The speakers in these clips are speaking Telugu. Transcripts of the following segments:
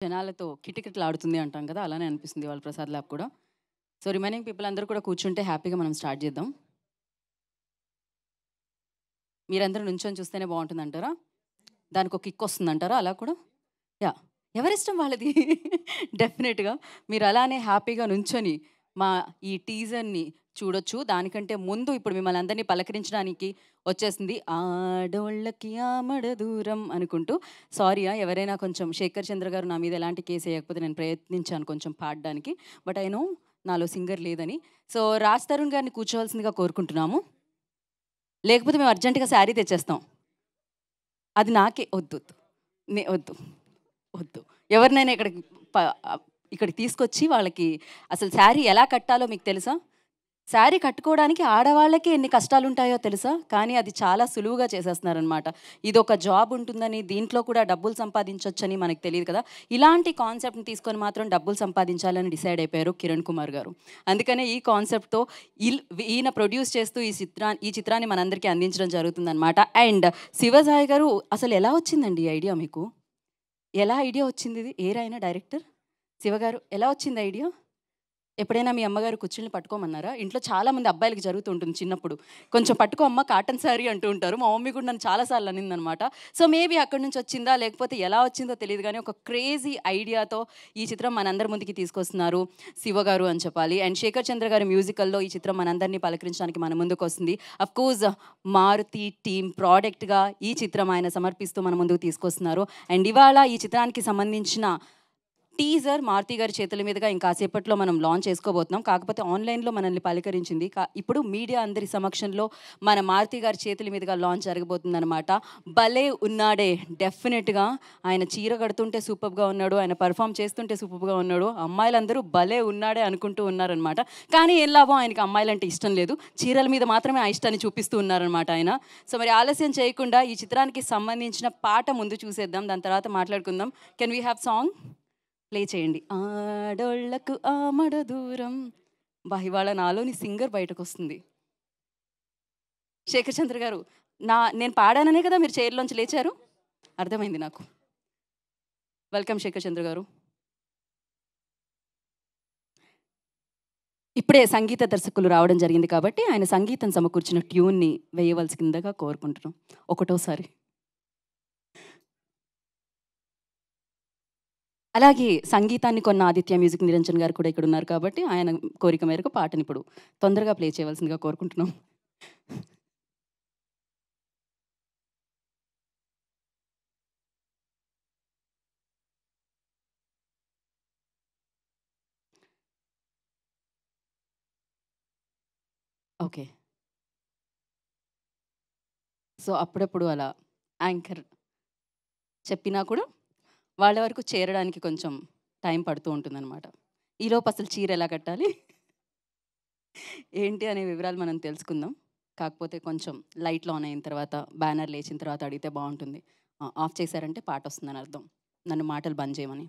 జనాలతో కిటకిటలాడుతుంది అంటాం కదా! అలానే అనిపిస్తుంది వాళ్ళ ప్రసాద్ ల్యాబ్ కూడా. సో, రిమైనింగ్ పీపుల్ అందరూ కూడా కూర్చుంటే హ్యాపీగా మనం స్టార్ట్ చేద్దాం. మీరందరూ నుంచొని చూస్తేనే బావుంటుందంటారా? దానికొక కిక్ వస్తుందంటారా అలా కూడా? యాహ్! ఎవరిష్టం వాళ్ళది. డెఫినెట్‌గా. మీరు అలానే హ్యాపీగా నుంచొని మా ఈ టీజర్‌ని చూడొచ్చు. దానికంటే ముందు ఇప్పుడు మిమ్మల్ని అందరిని పలకరించడానికి వచ్చేసింది. ఆడోళ్ళకి ఆమడ దూరం అనుకుంటూ. సారీ ఎవరైనా కొంచెం శేఖర్ చంద్ర గారు నా మీద ఎలాంటి కేస్ ఎయకపోతే నేను ప్రయత్నించాను కొంచెం పాడడానికి. బట్ ఐ నో నాలో సింగర్ లేదని. సో, రాజ్ తరుణ్ గారిని కూర్చోవాల్సిందిగా కోరుకుంటున్నాము. లేకపోతే మేము అర్జెంట్‌గా శారీ తెచ్చేస్తాం. అది నాకే వద్దొద్దు. వద్దు. వద్దు. ఎవరినైనా ఇక్కడికి తీసుకొచ్చి వాళ్ళకి అసలు శారీ ఎలా కట్టాలో మీకు తెలుసా? శారీ కట్టుకోవడానికి ఆడవాళ్ళకే ఎన్ని కష్టాలుంటాయో తెలుసా? కానీ అది చాలా సులువుగా చేసేస్తున్నారనమాట. ఇదొక జాబ్ ఉంటుందని, దీంట్లో కూడా డబ్బులు సంపాదించొచ్చని మనకు తెలీదు కదా! ఇలాంటి కాన్సెప్ట్‌ని తీసుకొని మాత్రం డబ్బులు సంపాదించాలని డిసైడ్ అయిపోయారు కిరణ్ కుమార్ గారు. అందుకనే ఈ కాన్సెప్ట్‌తో ఈయన ప్రొడ్యూస్ చేస్తూ ఈ చిత్రాన్ని మనందరికీ అందించడం జరుగుతుందనమాట. అండ్ శివసాయి గారు అసలు ఎలా వచ్చిందండి ఈ ఐడియా మీకు? ఎలా ఐడియా వచ్చిందిది? ఏరాయన డైరెక్టర్? శివగారు ఎలా వచ్చింది ఐడియా? ఎప్పుడైనా మీ అమ్మగారు కుచ్చిళ్ళని పట్టుకోమన్నారా? ఇంట్లో చాలామంది అబ్బాయిలకి జరుగుతూ ఉంటుంది చిన్నప్పుడు. కొంచెం పట్టుకో అమ్మ కాటన్ శారీ అంటూ ఉంటారు. మా మమ్మీ కూడా నన్ను చాలా సార్లు అనిందనమాట. సో, మేబీ అక్కడి నుంచి వచ్చిందా? లేకపోతే ఎలా వచ్చిందో తెలీదు గానీ, ఒక క్రేజీ ఐడియాతో ఈ చిత్రం మనందరి ముందుకి తీసుకొస్తున్నారు శివ గారు అని చెప్పాలి. అండ్ శేఖర్ చంద్ర గారి మ్యూజికల్‌లో ఈ చిత్రం మనందరినీ పలకరించడానికి మన ముందుకొస్తుంది. అఫ్‌కోర్స్ మారుతి టీమ్ ప్రోడక్ట్‌గా ఈ చిత్రం ఆయన సమర్పిస్తూ మన ముందుకు తీసుకొస్తున్నారు. అండ్ ఇవాళ ఈ చిత్రానికి సంబంధించిన టీజర్ మారుతి గారి చేతుల మీదుగా ఇంకాసేపట్లో మనం లాంచ్ చేసుకోబోతున్నాం. కాకపోతే ఆన్‌లైన్‌లో మనల్ని పలకరించింది. ఇప్పుడు మీడియా అందరి సమక్షంలో మన మారుతి గారి చేతుల మీదుగా లాంచ్ జరగబోతుందనమాట. భలే ఉన్నాడే డెఫినెట్‌గా ఆయన చీర కడుతుంటే సూపర్‌గా ఉన్నాడు. ఆయన పెర్ఫార్మ్ చేస్తుంటే సూపర్‌గా ఉన్నాడు. అమ్మాయిలందరూ భలే ఉన్నాడే అనుకుంటూ ఉన్నారనమాట. కానీ ఏం లాభం ఆయనకి అమ్మాయిలంటే ఇష్టం లేదు. చీరల మీద మాత్రమే ఆ ఇష్టాన్ని చూపిస్తూ ఉన్నారనమాట ఆయన. సో, మరి ఆలస్యం చేయకుండా ఈ చిత్రానికి సంబంధించిన పాట ముందు చూసేద్దాం. దాని తర్వాత మాట్లాడుకుందాం. Can we have song? Play చేయండి. ఆడోళ్ళకు ఆమడ దూరం. ఇవాళ నాలోని సింగర్ బయటకొస్తుంది. శేఖర్ చంద్ర గారు, నేను పాడాననే కదా మీరు చైర్‌లోంచి లేచారు? అర్థమైంది నాకు. వెల్కమ్ శేఖర్ చంద్ర గారు. ఇప్పుడే సంగీత దర్శకులు రావడం జరిగింది కాబట్టి, ఆయన సంగీతం సమకూర్చిన ట్యూన్‌ని వేయవలసిందిగా కోరుకుంటున్నాం. ఒకటోసారి. అలాగే సంగీతాన్ని కొన్న ఆదిత్య మ్యూజిక్ నిరంజన్ గారు కూడా ఇక్కడున్నారు కాబట్టి, ఆయన కోరిక మేరకు పాటనిప్పుడు తొందరగా ప్లే చేయవలసిందిగా కోరుకుంటున్నాం. ఓకే. సో, అప్పుడప్పుడు అలా యాంకర్ చెప్పినా కూడా వాళ్ళ వరకు చేరడానికి కొంచెం టైం పడుతూ ఉంటుందనమాట. ఈలోపు అసలు చీర ఎలా కట్టాలి? ఏంటి అనే వివరాలు మనం తెలుసుకుందాం. కాకపోతే కొంచెం లైట్లు ఆన్ అయిన తర్వాత, బ్యానర్ లేచిన తర్వాత అడిగితే బావుంటుంది. ఆఫ్ చేశారంటే పాటొస్తుందని అర్థం. నన్ను మాటలు బంద్ చేయమని.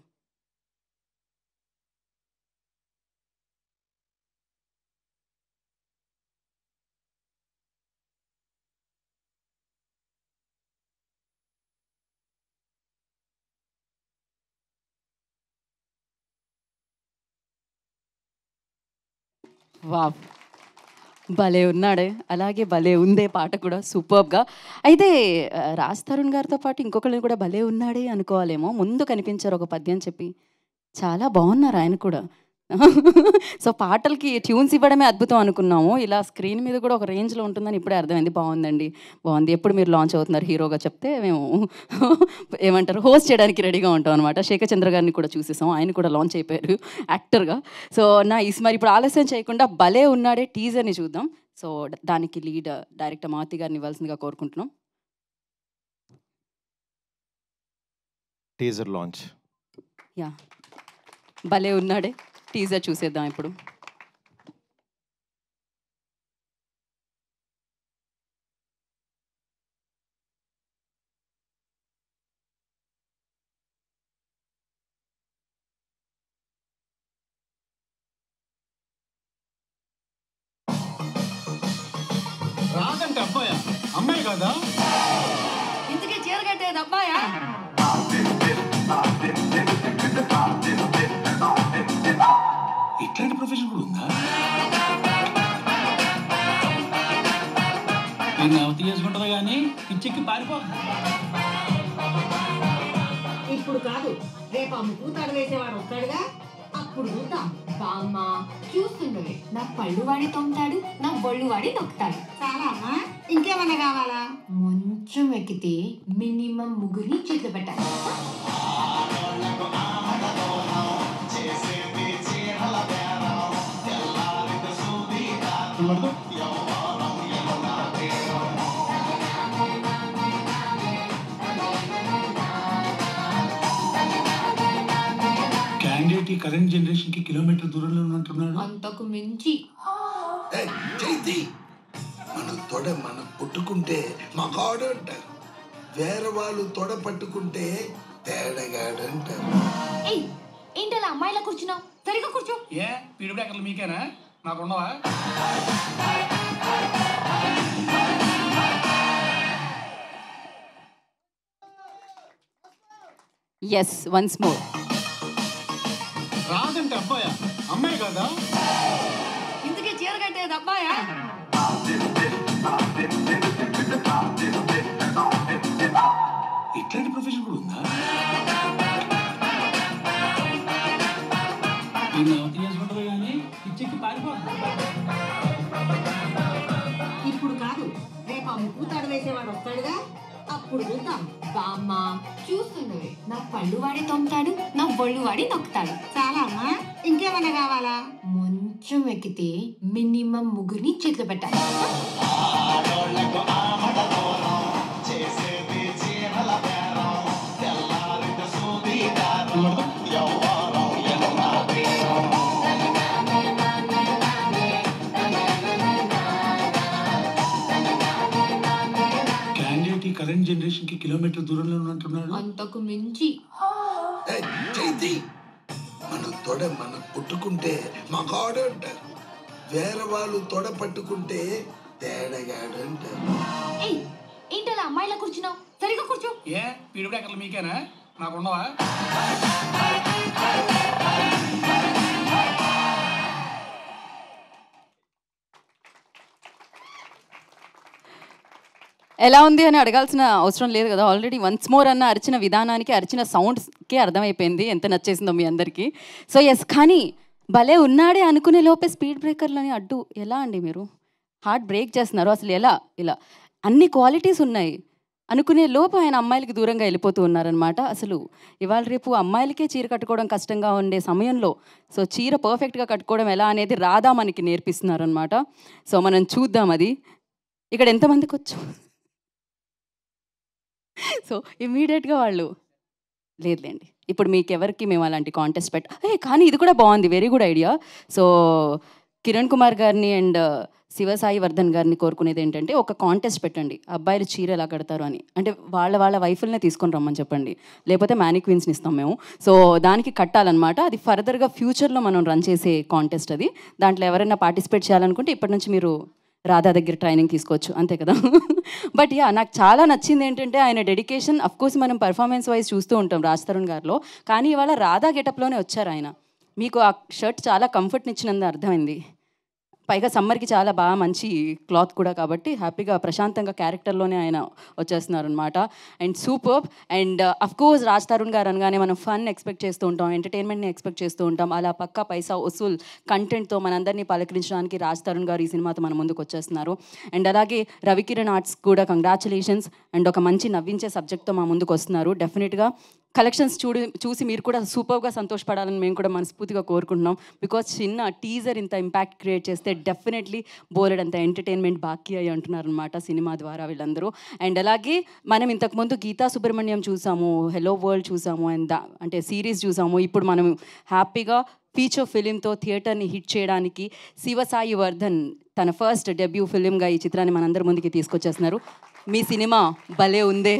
వావ్! భలే ఉన్నాడే! అలాగే భలే ఉందే పాట కూడా సూపర్బ్‌గా. అయితే రాజ్ తరుణ్ గారితో పాటు ఇంకొకళ్ళని కూడా భలే ఉన్నాడే అనుకోవాలేమో. ముందు కనిపించారు ఒక పద్యం చెప్పి. చాలా బావున్నారు ఆయన కూడా. సో, పాటలకి ట్యూన్స్ ఇవ్వడమే అద్భుతం అనుకున్నాము. ఇలా స్క్రీన్ మీద కూడా ఒక రేంజ్‌లో ఉంటుందని ఇప్పుడే అర్థమైంది. బావుందండి. బావుంది. ఎప్పుడు మీరు లాంచ్ అవుతున్నారు హీరోగా చెప్తే మేము ఏమంటారు హోస్ట్ చేయడానికి రెడీగా ఉంటాం అనమాట. శేఖర్ చంద్ర గారిని కూడా చూసేసాం. ఆయన కూడా లాంచ్ అయిపోయారు యాక్టర్‌గా. So, nice. మరి ఇప్పుడు ఆలస్యం చేయకుండా 'భలే ఉన్నాడే' టీజర్‌ని చూద్దాం. సో, దానికి లీడ్ డైరెక్టర్ మారుతి గారిని ఇవ్వాల్సిందిగా కోరుకుంటున్నాం. Teaser launch. యాహ్! 'భలే ఉన్నాడే' టీజర్ చూసేద్దాం ఇప్పుడు. రాదంటే అబ్బాయా అమ్మాయి కదా ఇంతకీ చీర కట్టేది అబ్బాయా? చేసుకుంటుంది కానీ పిచ్చికి పారిపోతుంది. ఇప్పుడు కాదు, రేపు ఆ ముక్కుతాడు వేసేవాడు వస్తాడుగా, అప్పుడు చూద్దాం. బామ్మ చూస్తుండవే, నా పళ్ళు వాడి తొమ్ముతాడు, నా బొళ్ళు వాడి నొక్కుతాడు. చాలా అమ్మా, ఇంకేమన్నా కావాలా? మంచం ఎక్కితే మినిమం ముగ్గురిని చేతులు పెట్టాలి. క్యాండిడేట్ ఈ కరెంట్ జనరేషన్ కి కిలోమీటర్ దూరంలో ఉన్నట్టున్నాడు. అంతకు మించి చైతి మన తొడ మనం పుట్టుకుంటే మగాడు అంటారు, వేరే వాళ్ళు తొడ పట్టుకుంటే తేడగాడు అంటారు. ఏంటలా అమ్మాయిలా కూర్చున్నావు? సరిగా కూర్చో. ఏ పీడు బ్రేకర్లు మీకేనా, నాకున్నవా? Yes, once more. రాదంటే అబ్బాయా, అమ్మాయి కదా? ఇందుకే చీర కట్టేది అబ్బాయా? ఇట్లాంటి ప్రొఫెషన్ కూడా ఉందా? చేసుకుంటుంది కానీ పిచ్చికి పారిపోతుంది. ఇప్పుడు కాదు, రేపు ఆ ముక్కుతాడు వేసేవాడు వస్తాడుగా, అప్పుడు చూద్దాం. బామ్మ చూస్తుండవే, నా పళ్ళు వాడి తొమ్ముతాడు, నా బొళ్ళు వాడి నొక్కుతాడు. చాలా అమ్మా, ఇంకేమన్నా కావాలా? మంచం ఎక్కితే మినిమం ముగ్గురిని చేతులు పెట్టాలి. క్యాండిడేట్ ఈ కరెంట్ జనరేషన్ కి కిలోమీటర్ దూరంలో ఉన్నట్టున్నాడు. అంతకు మించి చైతి మన తొడ మనం పుట్టుకుంటే మగాడు అంటారు, వేరే వాళ్ళు తొడ పట్టుకుంటే తేడగాడు అంటారు. ఏంటలా అమ్మాయిలా కూర్చున్నావు? సరిగా కూర్చో. ఏ పీడు బ్రేకర్లు మీకేనా, నాకున్నవా? ఎలా ఉంది అని అడగాల్సిన అవసరం లేదు కదా, ఆల్రెడీ వన్స్ మోర్ అన్న అరిచిన విధానానికి, అరిచిన సౌండ్స్కి అర్థమైపోయింది ఎంత నచ్చేసిందో మీ అందరికీ. సో ఎస్, కానీ భలే ఉన్నాడే అనుకునే లోపే స్పీడ్ బ్రేకర్లని అడ్డు ఎలా అండి మీరు హార్ట్ బ్రేక్ చేస్తున్నారు? అసలు ఎలా ఇలా అన్ని క్వాలిటీస్ ఉన్నాయి అనుకునే లోపు ఆయన అమ్మాయిలకి దూరంగా వెళ్ళిపోతూ ఉన్నారనమాట. అసలు ఇవాళ రేపు అమ్మాయిలకే చీర కట్టుకోవడం కష్టంగా ఉండే సమయంలో సో చీర పర్ఫెక్ట్గా కట్టుకోవడం ఎలా అనేది రాధా మనకి నేర్పిస్తున్నారనమాట. సో మనం చూద్దాం అది. ఇక్కడ ఎంతమందికి వచ్చు? సో ఇమ్మీడియట్గా వాళ్ళు లేదులేండి, ఇప్పుడు మీకు ఎవరికి మేము అలాంటి కాంటెస్ట్ కానీ ఇది కూడా బాగుంది, very good idea. So Kiran Kumar గారిని అండ్ శివసాయి వర్ధన్ గారిని కోరుకునేది ఏంటంటే ఒక కాంటెస్ట్ పెట్టండి, అబ్బాయిలు చీర ఎలా కడతారు అని. అంటే వాళ్ళ వైఫుల్నే తీసుకొని రమ్మని చెప్పండి, లేకపోతే మ్యానిక్వీన్స్ని ఇస్తాం మేము. సో దానికి కట్టాలన్నమాట. అది ఫర్దర్గా ఫ్యూచర్లో మనం రన్ చేసే కాంటెస్ట్ అది. దాంట్లో ఎవరైనా పార్టిసిపేట్ చేయాలనుకుంటే ఇప్పటి నుంచి మీరు రాధా దగ్గర ట్రైనింగ్ తీసుకోవచ్చు, అంతే కదా. బట్ యా, నాకు చాలా నచ్చింది ఏంటంటే ఆయన డెడికేషన్. అఫ్కోర్స్ మనం పర్ఫార్మెన్స్ వైజ్ చూస్తూ ఉంటాం రాజ్ తరుణ్ గారిలో, కానీ ఇవాళ రాధా గెటప్లోనే వచ్చారు ఆయన. మీకు ఆ షర్ట్ చాలా కంఫర్ట్ని ఇచ్చినందు అర్థమైంది. పైగా సమ్మర్కి చాలా బాగా మంచి క్లాత్ కూడా, కాబట్టి హ్యాపీగా ప్రశాంతంగా క్యారెక్టర్లోనే ఆయన వచ్చేస్తున్నారు అనమాట. And super. And of course Raj Tarun గారు అనగానే మనం ఫన్ ఎక్స్పెక్ట్ చేస్తూ ఉంటాం, ఎంటర్టైన్మెంట్ని ఎక్స్పెక్ట్ చేస్తూ ఉంటాం. అలా పక్కా పైసా వసూల్ కంటెంట్తో మనందరినీ పలకరించడానికి రాజ్ తరుణ్ గారు ఈ సినిమాతో మన ముందుకు వచ్చేస్తున్నారు. అండ్ అలాగే రవికిరణ్ ఆర్ట్స్ కూడా కంగ్రాచులేషన్స్. అండ్ ఒక మంచి నవ్వించే సబ్జెక్ట్తో మా ముందుకు వస్తున్నారు. డెఫినెట్గా కలెక్షన్స్ చూసి మీరు కూడా సూపర్గా సంతోషపడాలని మేము కూడా మనస్ఫూర్తిగా కోరుకుంటున్నాం. బికాజ్ చిన్న టీజర్ ఇంత ఇంపాక్ట్ క్రియేట్ చేస్తే డెఫినెట్లీ బోలెడ్ అంత ఎంటర్టైన్మెంట్ బాకీ అయ్యి అంటున్నారనమాట సినిమా ద్వారా వీళ్ళందరూ. అండ్ అలాగే మనం ఇంతకుముందు గీతా సుబ్రహ్మణ్యం చూసాము, హెలో వరల్డ్ చూసాము, అండ్ అంటే సిరీస్ చూసాము. ఇప్పుడు మనం హ్యాపీగా ఫీచర్ ఫిలింతో థియేటర్ని హిట్ చేయడానికి శివసాయి వర్ధన్ తన ఫస్ట్ డెబ్యూ ఫిలింగా ఈ చిత్రాన్ని మనందరి ముందుకి తీసుకొచ్చేస్తున్నారు. మీ సినిమా భలే ఉందే.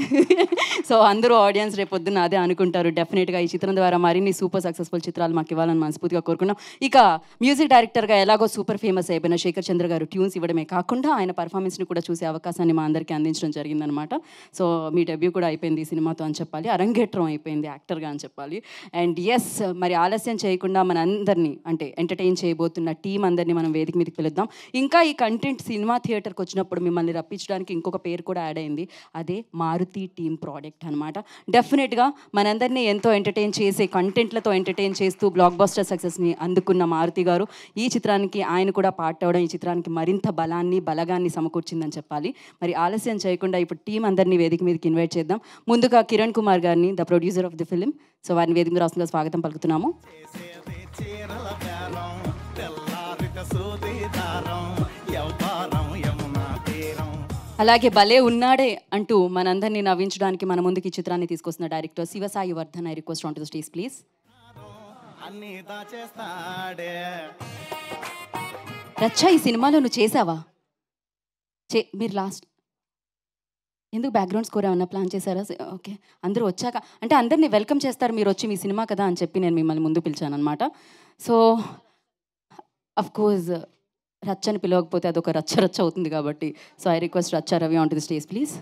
సో అందరూ ఆడియన్స్ రేపు పొద్దున్న అదే అనుకుంటారు. డెఫినెట్గా ఈ చిత్రం ద్వారా మరిన్ని సూపర్ సక్సెస్ఫుల్ చిత్రాలు మాకు ఇవ్వాలని మనస్ఫూర్తిగా కోరుకున్నాం. ఇక మ్యూజిక్ డైరెక్టర్గా ఎలాగో సూపర్ ఫేమస్ అయిపోయిన శేఖర్ చంద్ర గారు ట్యూన్స్ ఇవ్వడమే కాకుండా ఆయన పర్ఫార్మెన్స్ని కూడా చూసే అవకాశాన్ని మా అందరికీ అందించడం జరిగిందనమాట. సో మీ డెబ్యూ కూడా అయిపోయింది ఈ సినిమాతో అని చెప్పాలి, అరంగేట్రం అయిపోయింది యాక్టర్గా అని చెప్పాలి. అండ్ ఎస్, మరి ఆలస్యం చేయకుండా మన అందరినీ అంటే ఎంటర్టైన్ చేయబోతున్న టీం అందరినీ మనం వేదిక మీదకి పిలుద్దాం. ఇంకా ఈ కంటెంట్ సినిమా థియేటర్కి వచ్చినప్పుడు మిమ్మల్ని రప్పించడానికి ఇంకొక పేరు కూడా యాడ్ అయింది, అదే మారుతి టీమ్ ప్రోడక్ట్ అనమాట. డెఫినెట్గా మనందరినీ ఎంతో ఎంటర్టైన్ చేసే కంటెంట్లతో ఎంటర్టైన్ చేస్తూ బ్లాక్ బస్టర్ సక్సెస్ని అందుకున్న మారుతి గారు ఈ చిత్రానికి ఆయన కూడా పార్ట్ అవ్వడం ఈ చిత్రానికి మరింత బలగాన్ని సమకూర్చిందని చెప్పాలి. మరి ఆలస్యం చేయకుండా ఇప్పుడు టీం అందరినీ వేదిక మీదకి ఇన్వైట్ చేద్దాం. ముందుగా కిరణ్ కుమార్ గారిని, the producer of the film, so వారిని వేదిక మీద రాష్ట్రంగా స్వాగతం పలుకుతున్నాము. అలాగే భలే ఉన్నాడే అంటూ మనందరినీ నవ్వించడానికి మన ముందుకి ఈ చిత్రాన్ని తీసుకొస్తున్న director Sivasai Vardhan. I request on to the stage please. Racha, ఈ సినిమాలో నువ్వు చేసావా? మీరు లాస్ట్ ఎందుకు బ్యాక్గ్రౌండ్ స్కోర్ ఏమన్నా ప్లాన్ చేశారా? ఓకే, అందరూ వచ్చాక అంటే అందరినీ వెల్కమ్ చేస్తారు మీరు వచ్చి, మీ సినిమా కదా అని చెప్పి నేను మిమ్మల్ని ముందు పిలిచాను అనమాట. సో అఫ్ కోర్స్ రచ్చని పిలవకపోతే అదొక రచ్చ అవుతుంది కాబట్టి, so I request Racha Ravi on to the stage please.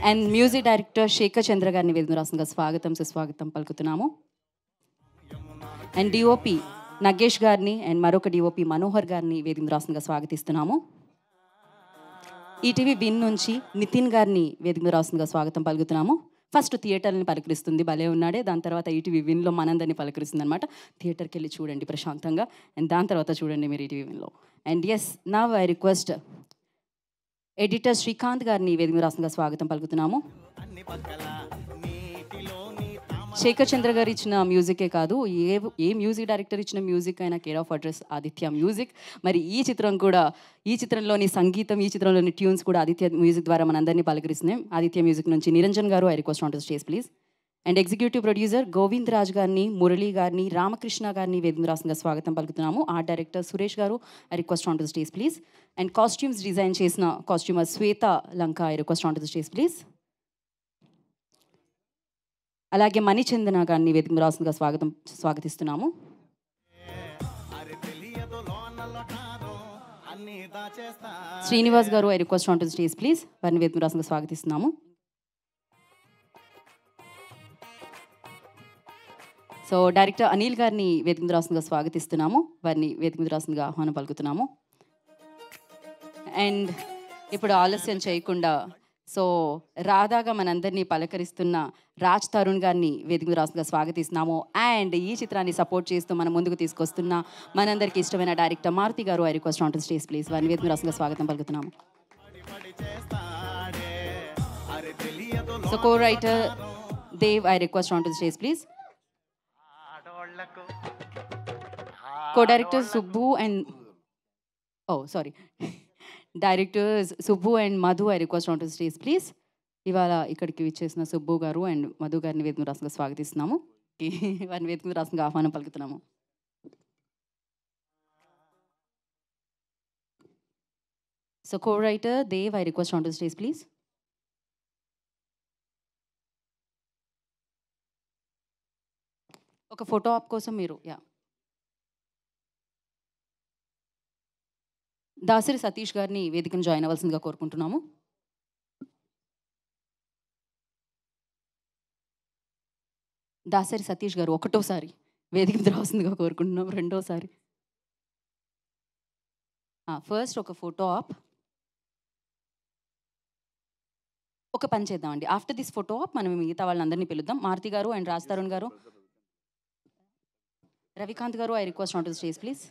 And music director Shekar Chandra గారిని వేదిక రాష్ట్రంగా సుస్వాగతం పలుకుతున్నాము. అండ్ డిఓపి నగేష్ గారిని అండ్ మరొక డిఓపి మనోహర్ గారిని వేదిక రాష్ట్రంగా స్వాగతిస్తున్నాము. ఈటీవీ విన్ నుంచి నితిన్ గారిని వేదిక రాష్ట్రంగా స్వాగతం పలుకుతున్నాము. ఫస్ట్ థియేటర్ని పలకరిస్తుంది భలే ఉన్నాడే, దాని తర్వాత ఈటీవీ విన్లో మనందరినీ పలకరిస్తుంది అనమాట. థియేటర్కి వెళ్ళి చూడండి ప్రశాంతంగా, అండ్ దాని తర్వాత చూడండి మీరు ఈటీవీ విన్లో. And yes, now I request editor Srikanth గారిని వేదిక రాష్ట్రంగా స్వాగతం పలుకుతున్నాము. శేఖర్ చంద్ర గారు ఇచ్చిన మ్యూజికే కాదు, ఏ మ్యూజిక్ డైరెక్టర్ ఇచ్చిన మ్యూజిక్ అయినా care of address Aditya music. మరి ఈ చిత్రం కూడా, ఈ చిత్రంలోని సంగీతం, ఈ చిత్రంలోని ట్యూన్స్ కూడా ఆదిత్య మ్యూజిక్ ద్వారా మనందరినీ పలకరిస్తున్నాయి. ఆదిత్య మ్యూజిక్ నుంచి నిరంజన్ గారు, I request on to stage please. And executive producer Govind Raj గారిని, మురళీ గారిని, రామకృష్ణ గారిని వేదిక రాష్ట్రంగా స్వాగతం పలుకుతున్నాము. ఆర్ట్ డైరెక్టర్ సురేష్ గారు, I request on to stage please. And costumes design చేసిన costumer Swetha Lanka, I request on to stage please. అలాగే మణిచందన గారిని వేదిక రాష్ట్రంగా స్వాగతిస్తున్నాము. శ్రీనివాస్ గారు, I request on to stage please. వారిని వేదిక రాష్ట్రంగా స్వాగతిస్తున్నాము. సో డైరెక్టర్ అనిల్ గారిని వేదిక రాష్ట్రంగా స్వాగతిస్తున్నాము. వారిని వేదిక రాష్ట్రంగా ఆహ్వానం పలుకుతున్నాము. అండ్ ఇప్పుడు ఆలస్యం చేయకుండా, సో రాధాగా మనందరినీ పలకరిస్తున్న రాజ్ తరుణ్ గారిని వేదిక రాష్ట్రంగా స్వాగతిస్తున్నాము. అండ్ ఈ చిత్రాన్ని సపోర్ట్ చేస్తూ మన ముందుకు తీసుకొస్తున్న మనందరికీ ఇష్టమైన డైరెక్టర్ మారుతి గారు, I request on to stage please. వారిని వేదిక రాష్ట్రంగా స్వాగతం పలుకుతున్నాము. So co writer Dev, I request on to stage please. Co director Subbu and directors Subbu and Madhu, I request on to stage please. ఇవాళ ఇక్కడికి విచ్చేసిన సుబ్బు గారు అండ్ మధు గారిని వేదిక రాష్ట్రంగా స్వాగతిస్తున్నాము. వారిని వేదిక రాష్ట్రంగా ఆహ్వానం పలుకుతున్నాము. So co writer Dev, I request on to stage please. ఒక ఫోటో ఆప్ కోసం మీరు దాసరి సతీష్ గారిని వేదికను జాయిన్ అవ్వాల్సిందిగా కోరుకుంటున్నాము. దాసరి సతీష్ గారు ఒకటోసారి వేదిక మీద రావాల్సిందిగా కోరుకుంటున్నాము. రెండోసారి ఫస్ట్ ఒక ఫోటో ఆప్. ఒక పని చేద్దామండి, ఆఫ్టర్ దిస్ ఫోటో ఆప్ మనం మిగతా వాళ్ళందరినీ పిలుద్దాం. మారుతి గారు అండ్ రాజ్ తరుణ్ గారు, రవికాంత్ గారు, I request on to stage please.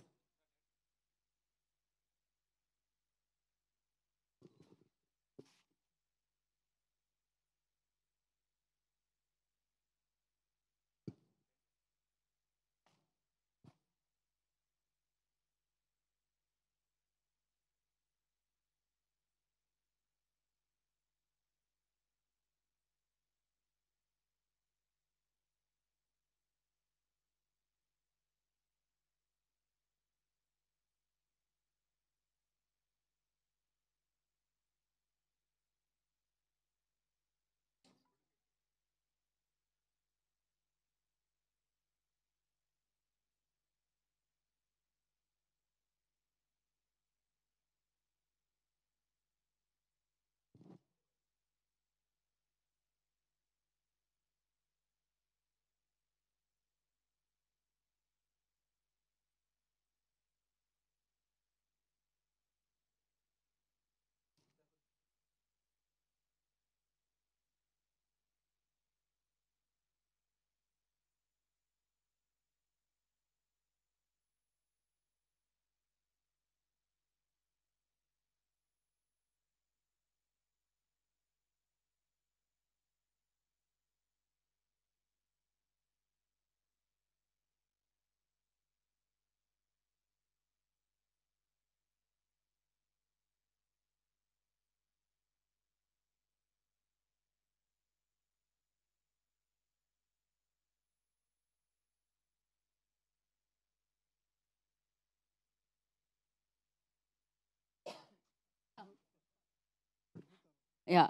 Yeah,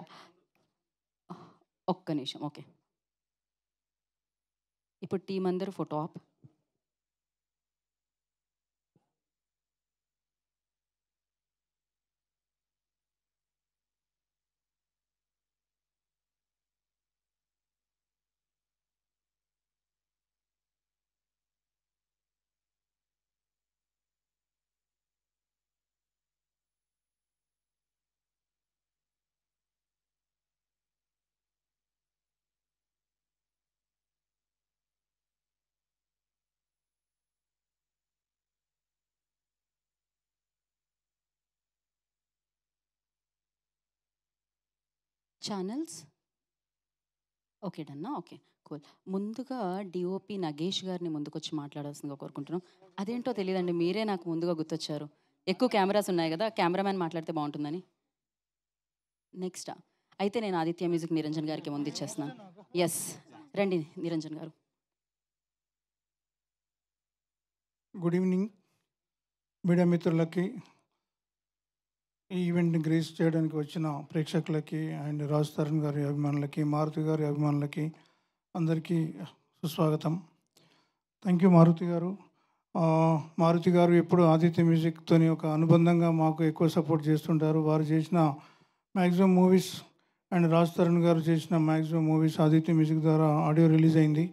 ఒక్క నిమిషం. ఓకే, ఇప్పుడు టీం అందరూ ఫోటో ఆప్. ఛానల్స్ ఓకే, డన్నా. Okay, cool. ముందుగా డిఓపి నగేష్ గారిని ముందుకొచ్చి మాట్లాడాల్సిందిగా కోరుకుంటున్నాం. అదేంటో తెలియదండి, మీరే నాకు ముందుగా గుర్తొచ్చారు. ఎక్కువ కెమెరాస్ ఉన్నాయి కదా, కెమెరామ్యాన్ మాట్లాడితే బాగుంటుందని. నెక్స్ట్ అయితే నేను ఆదిత్య మ్యూజిక్ నిరంజన్ గారికి ముందు ఇచ్చేస్తున్నాను. ఎస్, రండి నిరంజన్ గారు. గుడ్ ఈవినింగ్ మీడియా మిత్రులకి, ఈ ఈవెంట్ని గ్రేస్ చేయడానికి వచ్చిన ప్రేక్షకులకి అండ్ రాజ్ తరుణ్ గారి అభిమానులకి, మారుతి గారి అభిమానులకి అందరికీ సుస్వాగతం. థ్యాంక్ యూ మారుతి గారు. మారుతి గారు ఎప్పుడు ఆదిత్య మ్యూజిక్తోని ఒక అనుబంధంగా మాకు ఎక్కువ సపోర్ట్ చేస్తుంటారు. వారు చేసిన maximum movies and Raj Tarun గారు చేసిన మ్యాక్సిమం మూవీస్ ఆదిత్య మ్యూజిక్ ద్వారా ఆడియో రిలీజ్ అయింది.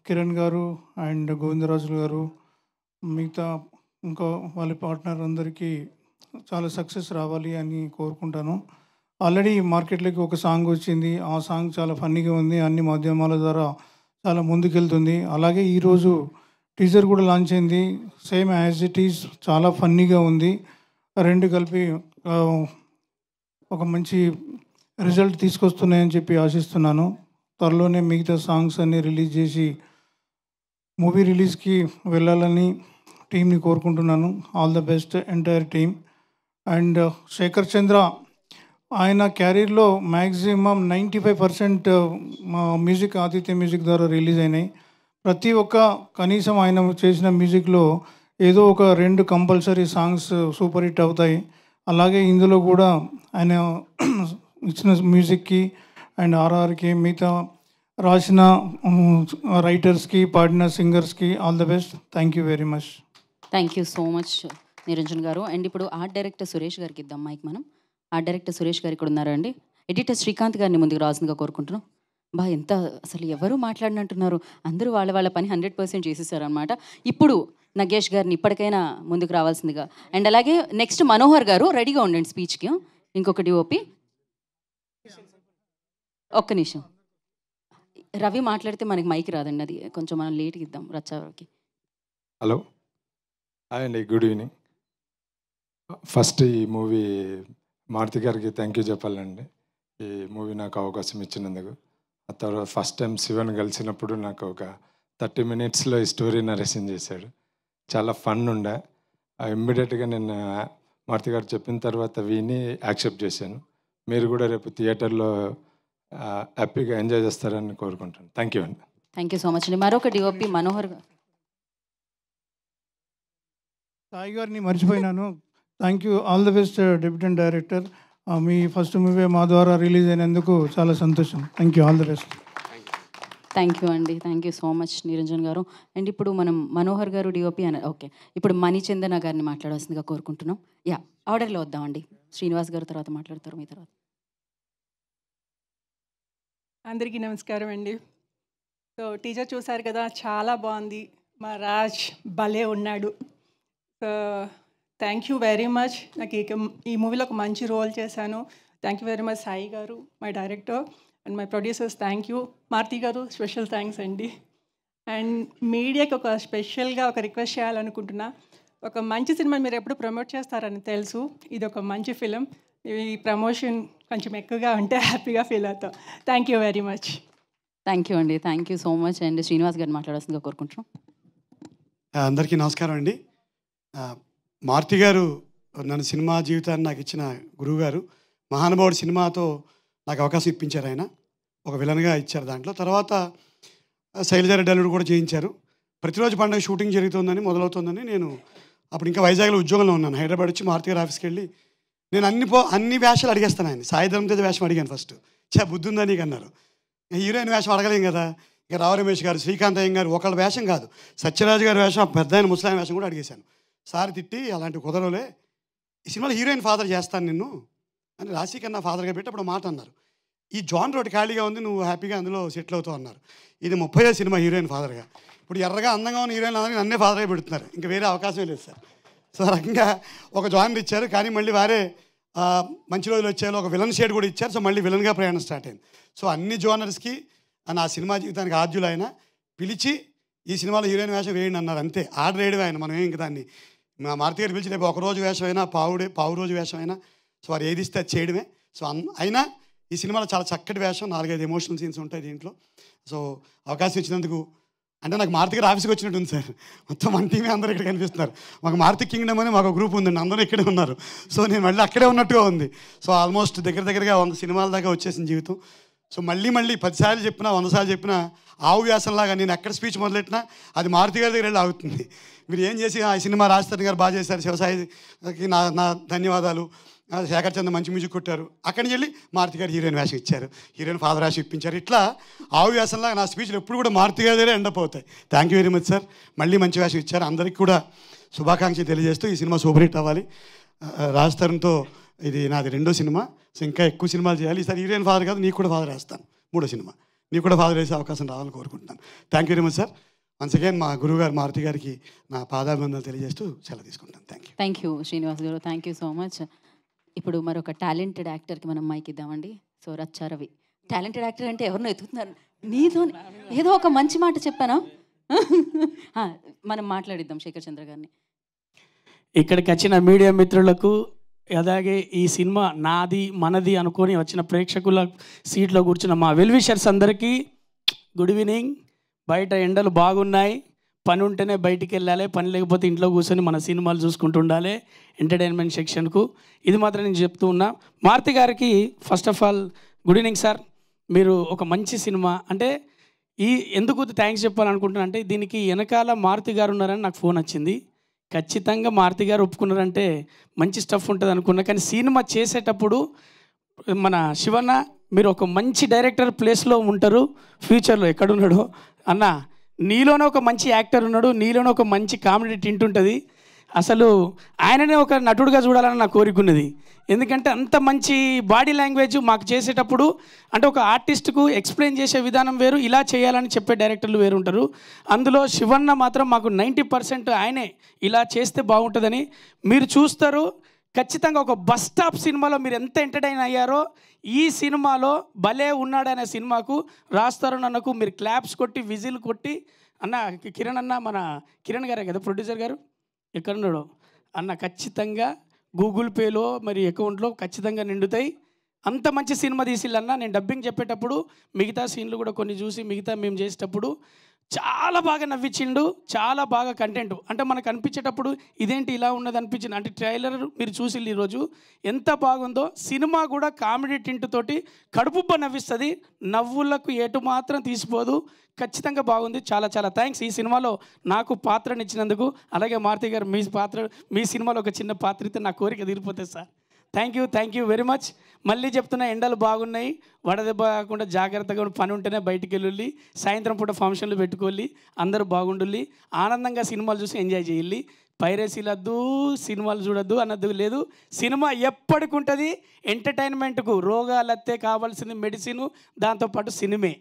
కిరణ్ గారు అండ్ గోవిందరాజులు గారు, మిగతా ఇంకా వాళ్ళ పార్ట్నర్ అందరికీ చాలా సక్సెస్ రావాలి అని కోరుకుంటాను. ఆల్రెడీ మార్కెట్లోకి ఒక సాంగ్ వచ్చింది, ఆ సాంగ్ చాలా ఫన్నీగా ఉంది, అన్ని మాధ్యమాల ద్వారా చాలా ముందుకెళ్తుంది. అలాగే ఈరోజు టీజర్ కూడా లాంచ్ అయింది, సేమ్ యాజ్ ఇట్ ఈజ్ చాలా ఫన్నీగా ఉంది. రెండు కలిపి ఒక మంచి రిజల్ట్ తీసుకొస్తున్నాయని చెప్పి ఆశిస్తున్నాను. త్వరలోనే మిగతా సాంగ్స్ అన్నీ రిలీజ్ చేసి మూవీ రిలీజ్కి వెళ్ళాలని టీంని కోరుకుంటున్నాను. All the best entire team. And Shekar Chandra ఆయన క్యారియర్లో మ్యాక్సిమం 95% మ్యూజిక్ ఆదిత్య మ్యూజిక్ ద్వారా రిలీజ్ అయినాయి. ప్రతి ఒక్క కనీసం ఆయన చేసిన మ్యూజిక్లో ఏదో ఒక 2 కంపల్సరీ సాంగ్స్ సూపర్ హిట్ అవుతాయి. అలాగే ఇందులో కూడా ఆయన ఇచ్చిన మ్యూజిక్కి అండ్ ఆర్ఆర్కి, మిగతా రాసిన రైటర్స్కి, పాడిన సింగర్స్కి all the best. Thank you very much. Thank you so much Niranjan గారు. అండ్ ఇప్పుడు ఆర్ట్ డైరెక్టర్ సురేష్ గారికి ఇద్దాం మైక్ మనం. ఆర్ట్ డైరెక్టర్ సురేష్ గారు ఇక్కడ ఉన్నారండి. ఎడిటర్ శ్రీకాంత్ గారిని ముందుకు రావాల్సిందిగా కోరుకుంటున్నాం. ఎంత అసలు ఎవరు మాట్లాడినట్టున్నారు, అందరూ వాళ్ళ వాళ్ళ పని 100% చేసేసారనమాట. ఇప్పుడు నగేష్ గారిని ఇప్పటికైనా ముందుకు రావాల్సిందిగా. అండ్ అలాగే నెక్స్ట్ మనోహర్ గారు రెడీగా ఉండండి స్పీచ్కి. ఇంకొక డిఓపి ఒక్క నిమిషం. రవి మాట్లాడితే మనకి మైక్ రాదండి, అది కొంచెం మనం లేట్గా ఇద్దాం రచ్చాకి. హలో, హాయ్ అండి, గుడ్ ఈవినింగ్. ఫస్ట్ ఈ మూవీ మారుతి గారికి థ్యాంక్ యూ చెప్పాలండి, ఈ మూవీ నాకు అవకాశం ఇచ్చినందుకు. ఆ తర్వాత ఫస్ట్ టైం శివన్ కలిసినప్పుడు నాకు ఒక 30 minutesలో ఈ స్టోరీ నరేషన్ చేశాడు. చాలా ఫన్ ఉండే. ఇమ్మీడియట్గా నేను మారుతి గారు చెప్పిన తర్వాత విని యాక్సెప్ట్ చేశాను. మీరు కూడా రేపు థియేటర్లో హ్యాపీగా ఎంజాయ్ చేస్తారని కోరుకుంటాను. థ్యాంక్ యూ అండి. థ్యాంక్ యూ సో మచ్ అండి. మరొక డిఓపి మనోహర్ గారు. సాయి గారిని మర్చిపోయినాను. Thank you, all the best debutant director. మీ ఫస్ట్ మూవీ మా ద్వారా రిలీజ్ అయినందుకు చాలా సంతోషం. Thank you, all the best. Thank you అండి, thank you so much Niranjan గారు. అండ్ ఇప్పుడు మనం మనోహర్ గారు డిఓపి అని ఓకే, ఇప్పుడు మణిచందన గారిని మాట్లాడాల్సిందిగా కోరుకుంటున్నాం. యా, ఆర్డర్లో వద్దామండి. శ్రీనివాస్ గారు తర్వాత మాట్లాడతారు మీ తర్వాత. అందరికీ నమస్కారం అండి. సో టీజర్ చూసారు కదా, చాలా బాగుంది. మా రాజ్ భలే ఉన్నాడు. So thank you very much. నాకు ఈ మూవీలో ఒక మంచి రోల్ చేశాను. Thank you very much Sai గారు, my director, and my producers. Thank you. Maruthi గారు స్పెషల్ థ్యాంక్స్ అండి. అండ్ మీడియాకి ఒక స్పెషల్గా ఒక రిక్వెస్ట్ చేయాలనుకుంటున్నా. ఒక మంచి సినిమా మీరు ఎప్పుడు ప్రమోట్ చేస్తారని తెలుసు, ఇది ఒక మంచి ఫిలిం. ఈ ప్రమోషన్ కొంచెం ఎక్కువగా ఉంటే హ్యాపీగా ఫీల్ అవుతాం. Thank you very much. Thank you అండి, thank you so much. And Srinivas గారిని మాట్లాడాల్సిందిగా కోరుకుంటున్నాం. అందరికీ నమస్కారం అండి. మారుతి గారు నన్ను సినిమా జీవితాన్ని నాకు ఇచ్చిన గురువు గారు. మహానుభావుడు సినిమాతో నాకు అవకాశం ఇప్పించారు. ఆయన ఒక విలన్గా ఇచ్చారు. దాంట్లో తర్వాత శైలజారెడ్డి అల్లుడు కూడా చేయించారు. ప్రతిరోజు పండుగ షూటింగ్ జరుగుతుందని మొదలవుతుందని నేను అప్పుడు ఇంకా వైజాగ్లో ఉద్యోగంలో ఉన్నాను. హైదరాబాద్ వచ్చి మారుతి గారి ఆఫీస్కి వెళ్ళి నేను అన్ని వేషాలు అడిగేస్తాను ఆయన. సాయిధరం తేజ వేషం అడిగాను ఫస్ట్. బుద్ధి ఉందా నీకు అన్నారు. హీరోయిన్ వేషం అడగలేం కదా. ఇక రావు రమేష్ గారు, శ్రీకాంత్ అయ్య గారు ఒకళ్ళ వేషం కాదు, సత్యరాజు గారి వేషం, పెద్ద ఆయన ముసలాయన వేషం కూడా అడిగేశాను. సార్ తిట్టి అలాంటి కుదరలే, ఈ సినిమాలో హీరోయిన్ ఫాదర్ చేస్తాను నిన్ను అని రాశికన్నా ఫాదర్గా పెట్టి అప్పుడు మాట అన్నారు. ఈ జాన్ రోడ్ ఖాళీగా ఉంది, నువ్వు హ్యాపీగా అందులో సెటిల్ అవుతావు అన్నారు. ఇది 30వ సినిమా హీరోయిన్ ఫాదర్గా. ఇప్పుడు ఎర్రగా అందంగా ఉన్న హీరోయిన్ అందరినీ నన్నే ఫాదర్గా పెడుతున్నారు. ఇంకా వేరే అవకాశం లేదు సార్. సో రకంగా ఒక జానర్ ఇచ్చారు, కానీ మళ్ళీ వారే మంచి రోజులు వచ్చారు, ఒక విలన్ షేడ్ కూడా ఇచ్చారు. సో మళ్ళీ విలన్గా ప్రయాణం స్టార్ట్ అయింది. సో అన్ని జోనర్స్కి నా సినిమా జీవితానికి ఆద్యులు ఆయన పిలిచి ఈ సినిమాలో హీరోయిన్ వేషం వేయండి అన్నారు. అంతే, ఆర్డర్ వేయడం ఆయన. మనం ఇంక దాన్ని మా మారుతి గారు పిలిచి రేపు ఒకరోజు వేషం అయినా పావు రోజు వేషం అయినా సో వారు ఏది ఇస్తే అది చేయడమే. సో అయినా ఈ సినిమాలో చాలా చక్కటి వేషం, 4-5 ఎమోషనల్ సీన్స్ ఉంటాయి దీంట్లో. సో అవకాశం ఇచ్చినందుకు అంటే నాకు మారుతి గారు ఆఫీస్కి వచ్చినట్టు ఉంది సార్. మొత్తం మన టీమే అందరూ ఇక్కడ కనిపిస్తున్నారు. మాకు మారుతి కింగ్డమ్ అని మాకు గ్రూప్ ఉందండి, అందరూ ఇక్కడే ఉన్నారు. సో నేను మళ్ళీ అక్కడే ఉన్నట్టుగా ఉంది. సో ఆల్మోస్ట్ దగ్గరగా 100 సినిమాల దాకా వచ్చేసిన జీవితం. సో మళ్ళీ 10 సార్లు చెప్పినా 100 సార్లు చెప్పినా ఆవు వ్యాసంలాగా నేను ఎక్కడ స్పీచ్ మొదలెట్టినా అది మారుతి గారి దగ్గర వెళ్ళి ఆగుతుంది. మీరు ఏం చేసి ఆ సినిమా రాజస్థాన్ గారు బాగా చేశారు, శివసాయికి నా ధన్యవాదాలు, శేఖర్ చంద్ర మంచి మ్యూజిక్ కొట్టారు, అక్కడి నుంచి వెళ్ళి మారుతి గారు హీరోయిన్ వేషం ఇచ్చారు, హీరోయిన్ ఫాదర్ వేషం ఇప్పించారు. ఇట్లా ఆవు వ్యాసంలాగా నా స్పీచ్లు ఎప్పుడు కూడా మారుతి గారి దగ్గరే ఎండప్ అవుతాయి. Thank you very much sir. మళ్ళీ మంచి వేషం ఇచ్చారు. అందరికీ కూడా శుభాకాంక్షలు తెలియజేస్తూ ఈ సినిమా సూపర్ హిట్ అవ్వాలి. రాజస్థాన్తో ఇది నాది 2వ సినిమా. సో ఇంకా ఎక్కువ సినిమాలు చేయాలి. ఈసారి హీరోయిన్ ఫాదర్ కాదు, నీకు కూడా ఫాదర్ వేస్తాను. 3వ సినిమా నీకు కూడా ఫాదర్ వేసే అవకాశం రావాలని కోరుకుంటున్నాను. Thank you very much sir. Once again మా గురువు గారు మారుతి గారికి నా పాదాభివందనలు తెలియజేస్తూ సెలవు తీసుకుంటాను. థ్యాంక్ యూ శ్రీనివాస్ గారు, థ్యాంక్ యూ సో మచ్. ఇప్పుడు మరొక టాలెంటెడ్ యాక్టర్కి మనం మైక్ ఇద్దామండి. So Racha Ravi. Talented actor అంటే ఎవరినో ఎత్తుకుతున్నారు, నీతో ఏదో ఒక మంచి మాట చెప్పానా? మనం మాట్లాడిద్దాం శేఖర్ చంద్ర గారిని. ఇక్కడికి వచ్చిన మీడియా మిత్రులకు, అలాగే ఈ సినిమా నాది మనది అనుకొని వచ్చిన ప్రేక్షకుల సీట్లో కూర్చున్న మా వెల్విషర్స్ అందరికీ గుడ్ ఈవినింగ్. బయట ఎండలు బాగున్నాయి, పని ఉంటేనే బయటికి వెళ్ళాలి, పని లేకపోతే ఇంట్లో కూర్చొని మన సినిమాలు చూసుకుంటూ ఉండాలి ఎంటర్టైన్మెంట్ సెక్షన్కు. ఇది మాత్రం నేను చెప్తూ ఉన్నా. మారుతి గారికి first of all good evening sir. మీరు ఒక మంచి సినిమా అంటే ఎందుకు థ్యాంక్స్ చెప్పాలనుకుంటున్నా అంటే దీనికి వెనకాల మారుతి గారు ఉన్నారని నాకు ఫోన్ వచ్చింది. ఖచ్చితంగా మారుతి గారు ఒప్పుకున్నారంటే మంచి స్టఫ్ ఉంటుంది అనుకున్నా. కానీ సినిమా చేసేటప్పుడు మన శివన్న మీరు ఒక మంచి డైరెక్టర్ ప్లేస్లో ఉంటారు, ఫ్యూచర్లో ఎక్కడున్నాడో అన్న, నీలోనే ఒక మంచి యాక్టర్ ఉన్నాడు, నీలోనే ఒక మంచి కామెడీ టింట్ ఉంటుంది. అసలు ఆయననే ఒక నటుడుగా చూడాలని నా కోరిక ఉన్నది. ఎందుకంటే అంత మంచి బాడీ లాంగ్వేజ్ మాకు చేసేటప్పుడు అంటే ఒక ఆర్టిస్ట్కు ఎక్స్ప్లెయిన్ చేసే విధానం వేరు, ఇలా చేయాలని చెప్పే డైరెక్టర్లు వేరు ఉంటారు. అందులో శివన్న మాత్రం మాకు 90% ఆయనే ఇలా చేస్తే బాగుంటుందని మీరు చూస్తారు. ఖచ్చితంగా ఒక బస్ స్టాప్ సినిమాలో మీరు ఎంత ఎంటర్టైన్ అయ్యారో ఈ సినిమాలో భలే ఉన్నాడనే సినిమాకు రాస్తారు అన్నకు మీరు క్లాప్స్ కొట్టి విజిల్ కొట్టి అన్న కిరణ్ అన్న, మన కిరణ్ గారే కదా ప్రొడ్యూసర్ గారు, ఎక్కడున్నాడో అన్న, ఖచ్చితంగా గూగుల్ పేలో మరి అకౌంట్లో ఖచ్చితంగా నిండుతాయి. అంత మంచి సినిమా తీసిల్లన్న. నేను డబ్బింగ్ చెప్పేటప్పుడు మిగతా సీన్లు కూడా కొన్ని చూసి మిగతా మేము చేసేటప్పుడు చాలా బాగా నవ్వించిండు, చాలా బాగా కంటెంట్ అంటే మనకు అనిపించేటప్పుడు ఇదేంటి ఇలా ఉన్నది అనిపించింది. అంటే ట్రైలర్ మీరు చూసి ఈరోజు ఎంత బాగుందో. సినిమా కూడా కామెడీ టింట్ తోటి కడుపుబ్బ నవ్విస్తుంది, నవ్వులకు ఎటు మాత్రం తీసిపోదు. ఖచ్చితంగా బాగుంది. చాలా చాలా థ్యాంక్స్ ఈ సినిమాలో నాకు పాత్రని ఇచ్చినందుకు. అలాగే మారుతి గారు మీ సినిమాలో ఒక చిన్న పాత్ర ఇస్తే నా కోరిక తీరిపోతుంది sir. Thank you very much. మళ్ళీ చెప్తున్నా, ఎండలు బాగున్నాయి, వడదెబ్బ కాకుండా జాగ్రత్తగా పని ఉంటేనే బయటికి వెళ్ళి సాయంత్రం పూట ఫంక్షన్లు పెట్టుకోవాలి, అందరూ బాగుండాలి, ఆనందంగా సినిమాలు చూసి ఎంజాయ్ చేయాలి. పైరసీలు వద్దు, సినిమాలు చూడొద్దు అన్నది లేదు. సినిమా ఎప్పటికి ఉంటుంది ఎంటర్టైన్మెంట్కు. రోగాలత్తే కావాల్సింది మెడిసిన్, దాంతోపాటు సినిమే.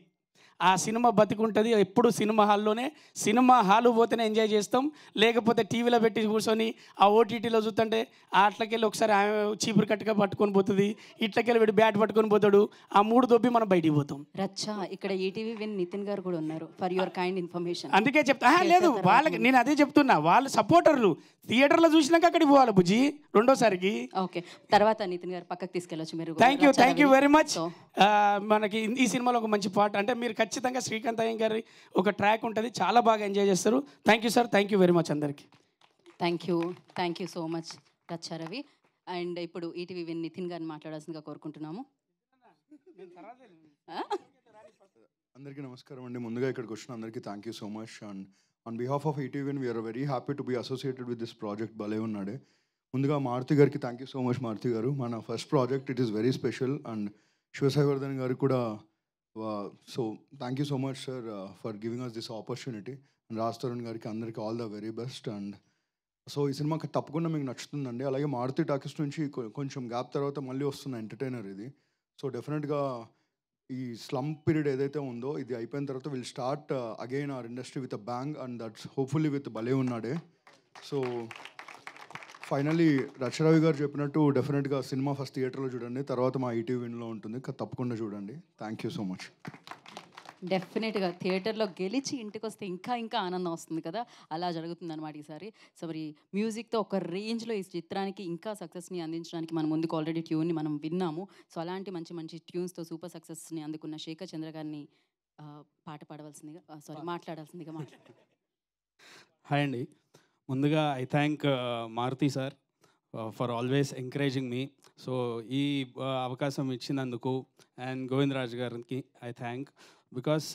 ఆ సినిమా బతికుంటుంది ఎప్పుడు సినిమా హాల్లోనే. సినిమా హాలు పోతేనే ఎంజాయ్ చేస్తాం, లేకపోతే టీవీలో పెట్టి కూర్చొని ఆ ఓటీటీలో చూస్తుంటే అట్లకెళ్ళి ఒకసారి ఆమె చీపురు కట్టుగా పట్టుకొని పోతుంది, ఇట్లకెళ్ళి పెట్టి బ్యాట్ పట్టుకొని పోతాడు, ఆ 3 దొబ్బి మనం బయటికి పోతాం. రచ్చా ఇక్కడ ఈటీవీ విన్ నితిన్ గారు కూడా ఉన్నారు ఫర్ యువర్ కైండ్ ఇన్ఫర్మేషన్. అందుకే చెప్తా లేదు వాళ్ళకి, నేను అదే చెప్తున్నా, వాళ్ళు సపోర్టర్లు థియేటర్లో చూసినాక అక్కడికి పోవాలి బుజ్జి రెండోసారికి. ఓకే, తర్వాత నితిన్ గారు పక్కకు తీసుకెళ్ళొచ్చు మీరు. Thank you very much. మనకి ఈ సినిమాలో ఒక మంచి పాట అంటే మీరు ఖచ్చితంగా శ్రీకాంత్ అయ్య గారి ఒక ట్రాక్ ఉంటుంది, చాలా బాగా ఎంజాయ్ చేస్తారు. Thank you sir, thank you very much అందరికీ. Thank you so much Racha Ravi. And ఇప్పుడు ఈటీవీ విన్ నితిన్ గారిని మాట్లాడాల్సిందిగా కోరుకుంటున్నాము. అందరికీ నమస్కారం అండి. ముందుగా ఇక్కడికి వచ్చిన అందరికీ thank you so much. And on behalf of ETV we're very happy to be associated with this project. భలే ఉన్నాడే ముందుగా మారుతి గారికి thank you so much. Maruthi గారు, మన first project, it is very special. And Sivasaivardhan గారు కూడా, so thank you so much sir for giving us this opportunity. And Raj Tarun గారికి అందరికీ all the very best. And so ఈ సినిమాకి తప్పకుండా మీకు నచ్చుతుందండి. అలాగే మారుతి టాకీస్ నుంచి కొంచెం గ్యాప్ తర్వాత మళ్ళీ వస్తున్న ఎంటర్టైనర్ ఇది. సో డెఫినెట్గా ఈ స్లమ్ పీరియడ్ ఏదైతే ఉందో ఇది అయిపోయిన తర్వాత will start again our industry with a bang, and that's hopefully with భలే ఉన్నాడే. సో ఫైనలీ రచరవి గారు చెప్పినట్టు డెఫినెట్గా సినిమా ఫస్ట్ థియేటర్లో చూడండి, తర్వాత మా ఈటీవీలో ఉంటుంది, తప్పకుండా చూడండి. Thank you so much. డెఫినెట్గా థియేటర్లో గెలిచి ఇంటికి వస్తే ఇంకా ఇంకా ఆనందం వస్తుంది కదా, అలా జరుగుతుంది అనమాట ఈసారి. సో మరి మ్యూజిక్తో ఒక రేంజ్లో ఈ చిత్రానికి ఇంకా సక్సెస్ని అందించడానికి మనం ముందుకు ఆల్రెడీ ట్యూన్ని మనం విన్నాము. సో అలాంటి మంచి మంచి ట్యూన్స్తో సూపర్ సక్సెస్ని అందుకున్న శేఖర్ చంద్ర గారిని పాట పాడవలసిందిగా, మాట్లాడాల్సిందిగా హాయ్ అండి. ముందుగా I thank Maruthi sir for always encouraging me. So ఈ అవకాశం ఇచ్చినందుకు అండ్ గోవిందరాజ్ గారికి ఐ థ్యాంక్. బికాస్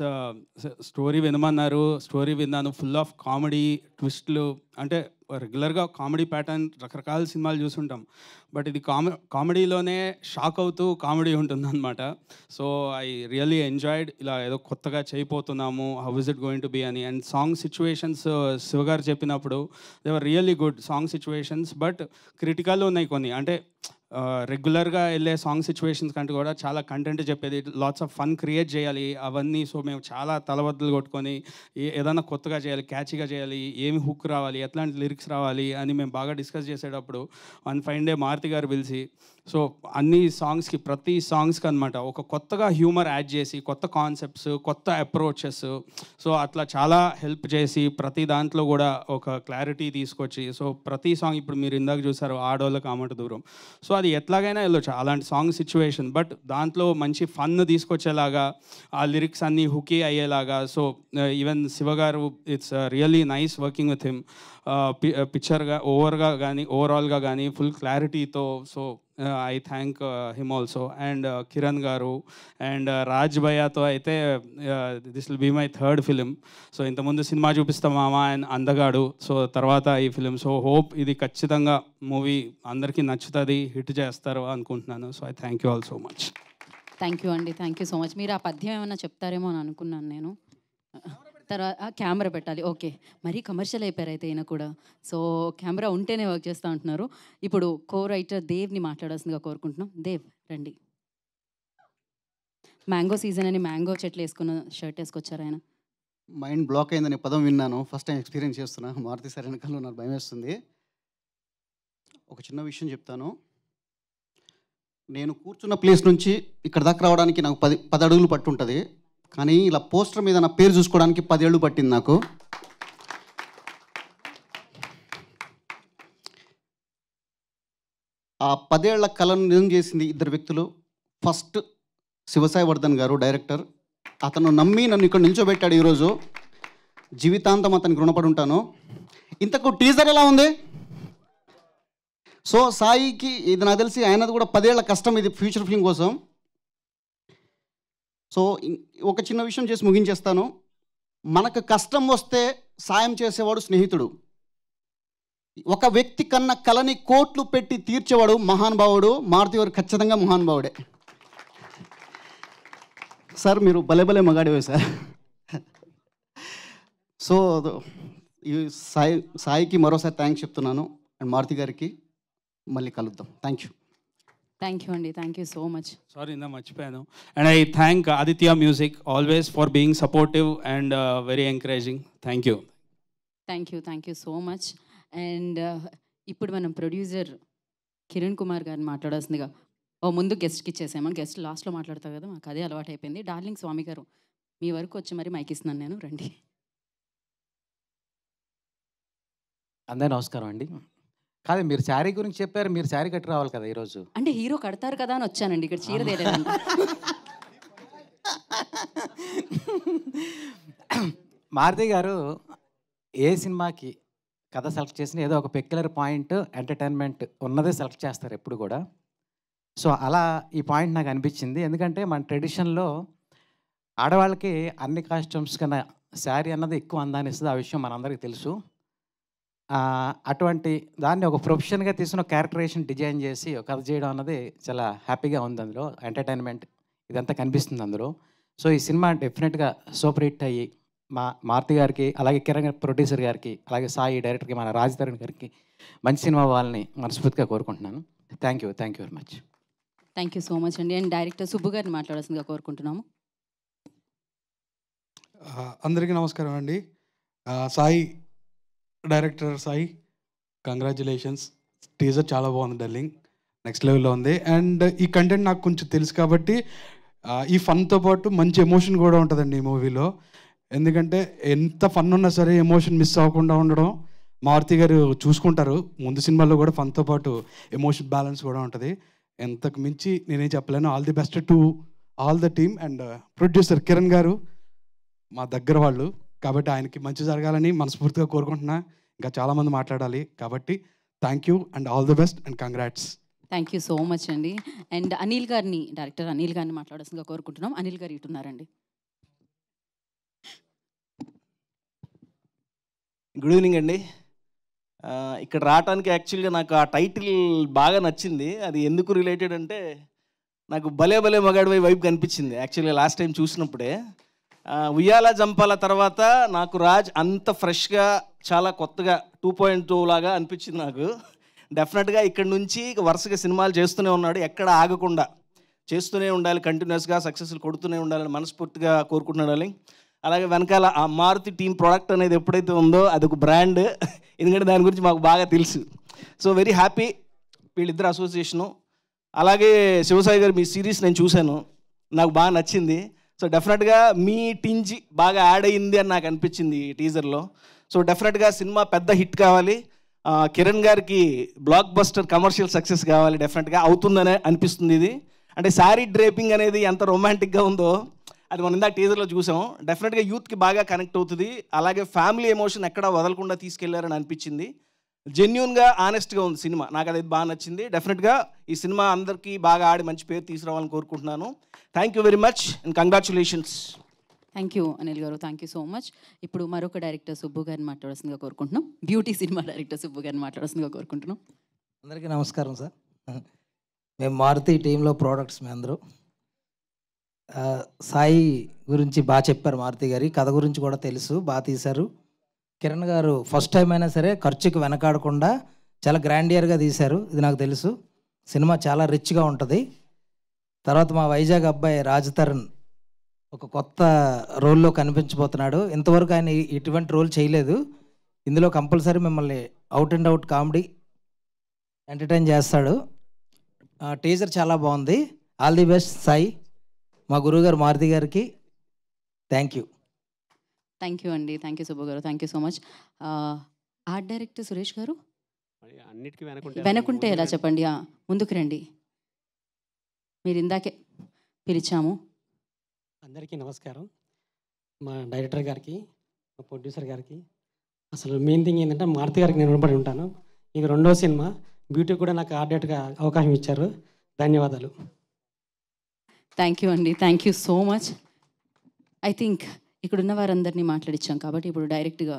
స్టోరీ వినమన్నారు, స్టోరీ విన్నాను, ఫుల్ ఆఫ్ కామెడీ ట్విస్ట్లు. అంటే రెగ్యులర్గా కామెడీ ప్యాటర్న్ రకరకాల సినిమాలు చూసుంటాం, బట్ ఇది కామెడీలోనే షాక్ అవుతూ కామెడీ ఉంటుందన్నమాట. So I really enjoyed. ఇలా ఏదో కొత్తగా చేయబోతున్నాము, how is it going to be అని. అండ్ సాంగ్ సిచ్యువేషన్స్ శివగారు చెప్పినప్పుడు they were really good song situations, but critical ఉన్నాయి కొన్ని. అంటే రెగ్యులర్గా వెళ్ళే సాంగ్ సిచ్యువేషన్స్ కంటే కూడా చాలా కంటెంట్ చెప్పేది, లాట్స్ ఆఫ్ ఫన్ క్రియేట్ చేయాలి అవన్నీ. సో మేము చాలా తలబద్దలు కొట్టుకొని ఏదైనా కొత్తగా చేయాలి, క్యాచీగా చేయాలి, ఏమి హుక్ రావాలి, ఎట్లాంటి లిరిక్స్ రావాలి అని మేము బాగా డిస్కస్ చేసేటప్పుడు వన్ ఫైన్ డే మారుతి గారు పిలిచి, సో అన్ని సాంగ్స్కి, ప్రతి సాంగ్స్కి అనమాట ఒక కొత్తగా హ్యూమర్ యాడ్ చేసి, కొత్త కాన్సెప్ట్స్, కొత్త అప్రోచెస్, సో అట్లా చాలా హెల్ప్ చేసి ప్రతి దాంట్లో కూడా ఒక క్లారిటీ తీసుకొచ్చి, సో ప్రతి సాంగ్ ఇప్పుడు మీరు ఇందాక చూసారు ఆడోళ్ళకి ఆమట దూరం, సో అది ఎట్లాగైనా వెళ్ళొచ్చు అలాంటి సాంగ్ సిచ్యువేషన్, బట్ దాంట్లో మంచి ఫన్ తీసుకొచ్చేలాగా, ఆ లిరిక్స్ అన్నీ హుకీ అయ్యేలాగా. సో ఈవెన్ శివగారు, it's really nice working with him. పిక్చర్గా ఓవరాల్గా కానీ ఫుల్ క్లారిటీతో. So I thank him also. And Kiran గారు అండ్ రాజ్ భయ్యాతో అయితే this will be my third film. So ఇంతకుముందు సినిమా చూపిస్తాం మామ అండ్ అందగాడు, సో తర్వాత ఈ ఫిలిం. సో హోప్ ఇది ఖచ్చితంగా మూవీ అందరికీ నచ్చుతుంది, హిట్ చేస్తారు అనుకుంటున్నాను. So I thank you all so much. Thank you అండి, థ్యాంక్ యూ సో మచ్. మీరు ఆ పద్యం ఏమైనా చెప్తారేమో అని అనుకున్నాను నేను. తర్వాత కెమెరా పెట్టాలి, ఓకే. మరీ కమర్షియల్ అయిపోయారు అయితే ఈయన కూడా. సో కెమెరా ఉంటేనే వర్క్ చేస్తూ ఉంటున్నారు. ఇప్పుడు కో రైటర్ దేవ్ని మాట్లాడాల్సిందిగా కోరుకుంటున్నాం. దేవ్ రండి. మ్యాంగో సీజన్ అని మ్యాంగో చెట్లు వేసుకున్న షర్ట్ వేసుకొచ్చారు ఆయన. మైండ్ బ్లాక్ అయిందని పదం విన్నాను, ఫస్ట్ టైం ఎక్స్పీరియన్స్ చేస్తున్నా. మారుతి సార్ వెనకాల నాకు భయం వేస్తుంది. ఒక చిన్న విషయం చెప్తాను. నేను కూర్చున్న ప్లేస్ నుంచి ఇక్కడ దాకా రావడానికి నాకు 10 అడుగులు పట్టుంటుంది, కానీ ఇలా పోస్టర్ మీద నా పేరు చూసుకోవడానికి 10 ఏళ్ళు పట్టింది నాకు. ఆ 10 ఏళ్ల కళను నిజం చేసింది 2 వ్యక్తులు. ఫస్ట్ శివసాయివర్ధన్ గారు, డైరెక్టర్. అతను నమ్మి నన్ను ఇక్కడ నిల్చోబెట్టాడు ఈరోజు. జీవితాంతం అతనికి రుణపడి ఉంటాను. ఇంతకు టీజర్ ఎలా ఉంది? సో సాయికి ఇది నాకు తెలిసి ఆయనది కూడా 10 ఏళ్ల కష్టం ఇది ఫ్యూచర్ ఫిల్మ్ కోసం. సో ఒక చిన్న విషయం చేసి ముగించేస్తాను. మనకు కష్టం వస్తే సాయం చేసేవాడు స్నేహితుడు. ఒక వ్యక్తి కన్నా కళని కోట్లు పెట్టి తీర్చేవాడు మహానుభావుడు. మారుతి గారు ఖచ్చితంగా మహానుభావుడే. సార్ మీరు భలే మగాడివే సార్. సో ఈ సాయికి మరోసారి థ్యాంక్స్ చెప్తున్నాను, అండ్ మారుతి గారికి మళ్ళీ కలుద్దాం. Thank you. థ్యాంక్ యూ అండి, thank you so much. Sorry ఇందా మర్చిపోయాను. And I thank Aditya music always for being supportive and very encouraging. Thank you. Thank you so much. And ఇప్పుడు మనం ప్రొడ్యూసర్ కిరణ్ కుమార్ గారిని మాట్లాడాల్సిందిగా, ముందు గెస్ట్కి ఇచ్చేసాము. గెస్ట్ లాస్ట్లో మాట్లాడతారు కదా, మాకు అదే అలవాటు అయిపోయింది. డార్లింగ్ స్వామి గారు మీ వరకు వచ్చి మరి మైక్ ఇస్తున్నాను నేను, రండి. అందరూ నమస్కారం అండి. కాదు మీరు శారీ గురించి చెప్పారు, మీరు శారీ కట్టి రావాలి కదా ఈరోజు. అంటే హీరో కడతారు కదా అని వచ్చానండి, ఇక్కడ చీర తేలేదండి. మారుతి గారు ఏ సినిమాకి కథ సెలెక్ట్ చేసిన ఏదో ఒక పెక్యులర్ పాయింట్ ఎంటర్టైన్మెంట్ ఉన్నదే సెలెక్ట్ చేస్తారు ఎప్పుడు కూడా. సో అలా ఈ పాయింట్ నాకు అనిపించింది. ఎందుకంటే మన ట్రెడిషన్లో ఆడవాళ్ళకి అన్ని కాస్ట్యూమ్స్ కన్నా శారీ అన్నది ఎక్కువ అందాన్ని ఇస్తుంది. ఆ విషయం మనందరికీ తెలుసు. అటువంటి దాన్ని ఒక ప్రొఫెషన్గా తీసుకున్న క్యారెక్టరేషన్ డిజైన్ చేసి ఒక కథ చేయడం అన్నది చాలా హ్యాపీగా ఉంది. అందులో ఎంటర్టైన్మెంట్ ఇదంతా కనిపిస్తుంది అందులో. సో ఈ సినిమా డెఫినెట్గా సూపర్ హిట్ అయ్యి మారుతి గారికి, అలాగే కిరణ్ ప్రొడ్యూసర్ గారికి, అలాగే సాయి డైరెక్టర్కి, మన రాజ్ తరుణ్ గారికి మంచి సినిమా వాళ్ళని మనస్ఫూర్తిగా కోరుకుంటున్నాను. Thank you very much. Thank you so much అండి. అండ్ డైరెక్టర్ సుబ్బు గారిని మాట్లాడాల్సిందిగా కోరుకుంటున్నాము. అందరికీ నమస్కారం అండి. Sai director Sai, congratulations. Teaser చాలా బాగుంది, డల్లింగ్ నెక్స్ట్ లెవెల్లో ఉంది. అండ్ ఈ కంటెంట్ నాకు కొంచెం తెలుసు కాబట్టి ఈ ఫన్తో పాటు మంచి ఎమోషన్ కూడా ఉంటుందండి ఈ మూవీలో. ఎందుకంటే ఎంత ఫన్ ఉన్నా సరే ఎమోషన్ మిస్ అవ్వకుండా ఉండడం మారుతి గారు చూసుకుంటారు. ముందు సినిమాలో కూడా ఫన్తో పాటు ఎమోషన్ బ్యాలెన్స్ కూడా ఉంటుంది. ఎంతకు మించి నేనేం చెప్పలేను. All the best to all the team. And producer Kiran గారు మా దగ్గర వాళ్ళు కాబట్టి ఆయనకి మంచి జరగాలని మనస్ఫూర్తిగా కోరుకుంటున్నా. ఇంకా చాలామంది మాట్లాడాలి కాబట్టి thank you and all the best and congrats. Thank you so much అండి. అండ్ అనిల్ గారిని, డైరెక్టర్ అనిల్ గారిని మాట్లాడాల్సిందిగా కోరుకుంటున్నాం. అనిల్ గారు ఇటున్నారండి. గుడ్ ఈవినింగ్ అండి. ఇక్కడ రావడానికి యాక్చువల్గా నాకు ఆ టైటిల్ బాగా నచ్చింది. అది ఎందుకు రిలేటెడ్ అంటే నాకు భలే భలే మగాడివై వైపు కనిపించింది యాక్చువల్గా లాస్ట్ టైం చూసినప్పుడే. ఉయ్యాల జంపాల తర్వాత నాకు రాజ్ అంత ఫ్రెష్గా చాలా కొత్తగా 2.2 లాగా అనిపించింది నాకు. డెఫినెట్గా ఇక్కడ నుంచి వరుసగా సినిమాలు చేస్తూనే ఉన్నాడు, ఎక్కడ ఆగకుండా చేస్తూనే ఉండాలి, కంటిన్యూస్గా సక్సెస్లు కొడుతూనే ఉండాలని మనస్ఫూర్తిగా కోరుకుంటున్నాడు. అలాగే వెనకాల ఆ మారుతి టీం ప్రోడక్ట్ అనేది ఎప్పుడైతే ఉందో అది ఒక బ్రాండ్, ఎందుకంటే దాని గురించి మాకు బాగా తెలుసు. సో వెరీ హ్యాపీ వీళ్ళిద్దరు అసోసియేషను. అలాగే శివసాయి గారు మీ సిరీస్ నేను చూశాను, నాకు బాగా నచ్చింది. సో డెఫినెట్గా మీ టించి బాగా యాడ్ అయ్యింది అని నాకు అనిపించింది ఈ టీజర్లో. సో డెఫినెట్గా సినిమా పెద్ద హిట్ కావాలి, కిరణ్ గారికి బ్లాక్ బస్టర్ కమర్షియల్ సక్సెస్ కావాలి. డెఫినెట్గా అవుతుందనే అనిపిస్తుంది. ఇది అంటే శారీ డ్రేపింగ్ అనేది ఎంత రొమాంటిక్గా ఉందో అది మనం ఇందాక టీజర్లో చూసాం. డెఫినెట్గా యూత్కి బాగా కనెక్ట్ అవుతుంది. అలాగే ఫ్యామిలీ ఎమోషన్ ఎక్కడా వదలకుండా తీసుకెళ్లారని అనిపించింది. జెన్యూన్గా ఆనెస్ట్గా ఉంది సినిమా, నాకు అది బాగా నచ్చింది. డెఫినెట్గా ఈ సినిమా అందరికీ బాగా ఆడి మంచి పేరు తీసుకురావాలని కోరుకుంటున్నాను. Thank you very much and congratulations. Thank you Anil గారు, థ్యాంక్ యూ సో మచ్. ఇప్పుడు మరొక డైరెక్టర్ సుబ్బు గారిని మాట్లాడాల్సిందిగా కోరుకుంటున్నాం. బ్యూటీ సినిమా డైరెక్టర్ సుబ్బు గారిని మాట్లాడాల్సిందిగా కోరుకుంటున్నాం. అందరికీ నమస్కారం సార్. మేము మారుతి టీంలో ప్రోడక్ట్స్ మేము అందరూ. సాయి గురించి బాగా చెప్పారు మారుతి గారి, కథ గురించి కూడా తెలుసు, బాగా తీశారు. కిరణ్ గారు ఫస్ట్ టైం అయినా సరే ఖర్చుకి వెనకాడకుండా చాలా గ్రాండియర్గా తీశారు, ఇది నాకు తెలుసు. సినిమా చాలా రిచ్గా ఉంటుంది. తర్వాత మా వైజాగ్ అబ్బాయి రాజ్ తరుణ్ ఒక కొత్త రోల్లో కనిపించబోతున్నాడు. ఇంతవరకు ఆయన ఇటువంటి రోల్ చేయలేదు. ఇందులో కంపల్సరీ మిమ్మల్ని out and out comedy entertain చేస్తాడు. టీజర్ చాలా బాగుంది. All the best Sai. మా గురువుగారు మారుతి గారికి థ్యాంక్ యూ. థ్యాంక్ యూ అండి. థ్యాంక్ యూ సుబ్బు గారు, thank you so much. Art director Suresh గారు అన్నిటికీ వెనకుంటే ఎలా చెప్పండి, ముందుకు రండి. మీరు ఇందాకే పిలిచాము. అందరికీ నమస్కారం. మా డైరెక్టర్ గారికి, మా ప్రొడ్యూసర్ గారికి, అసలు మెయిన్ థింగ్ ఏంటంటే మారుతి గారికి నేను రుణపడి ఉంటాను. ఇది రెండో సినిమా, బ్యూటీ కూడా నాకు ఆర్డేట్గా అవకాశం ఇచ్చారు, ధన్యవాదాలు. థ్యాంక్ యూ అండి, thank you so much. I think ఇక్కడున్న వారందరినీ మాట్లాడించాం కాబట్టి ఇప్పుడు డైరెక్ట్గా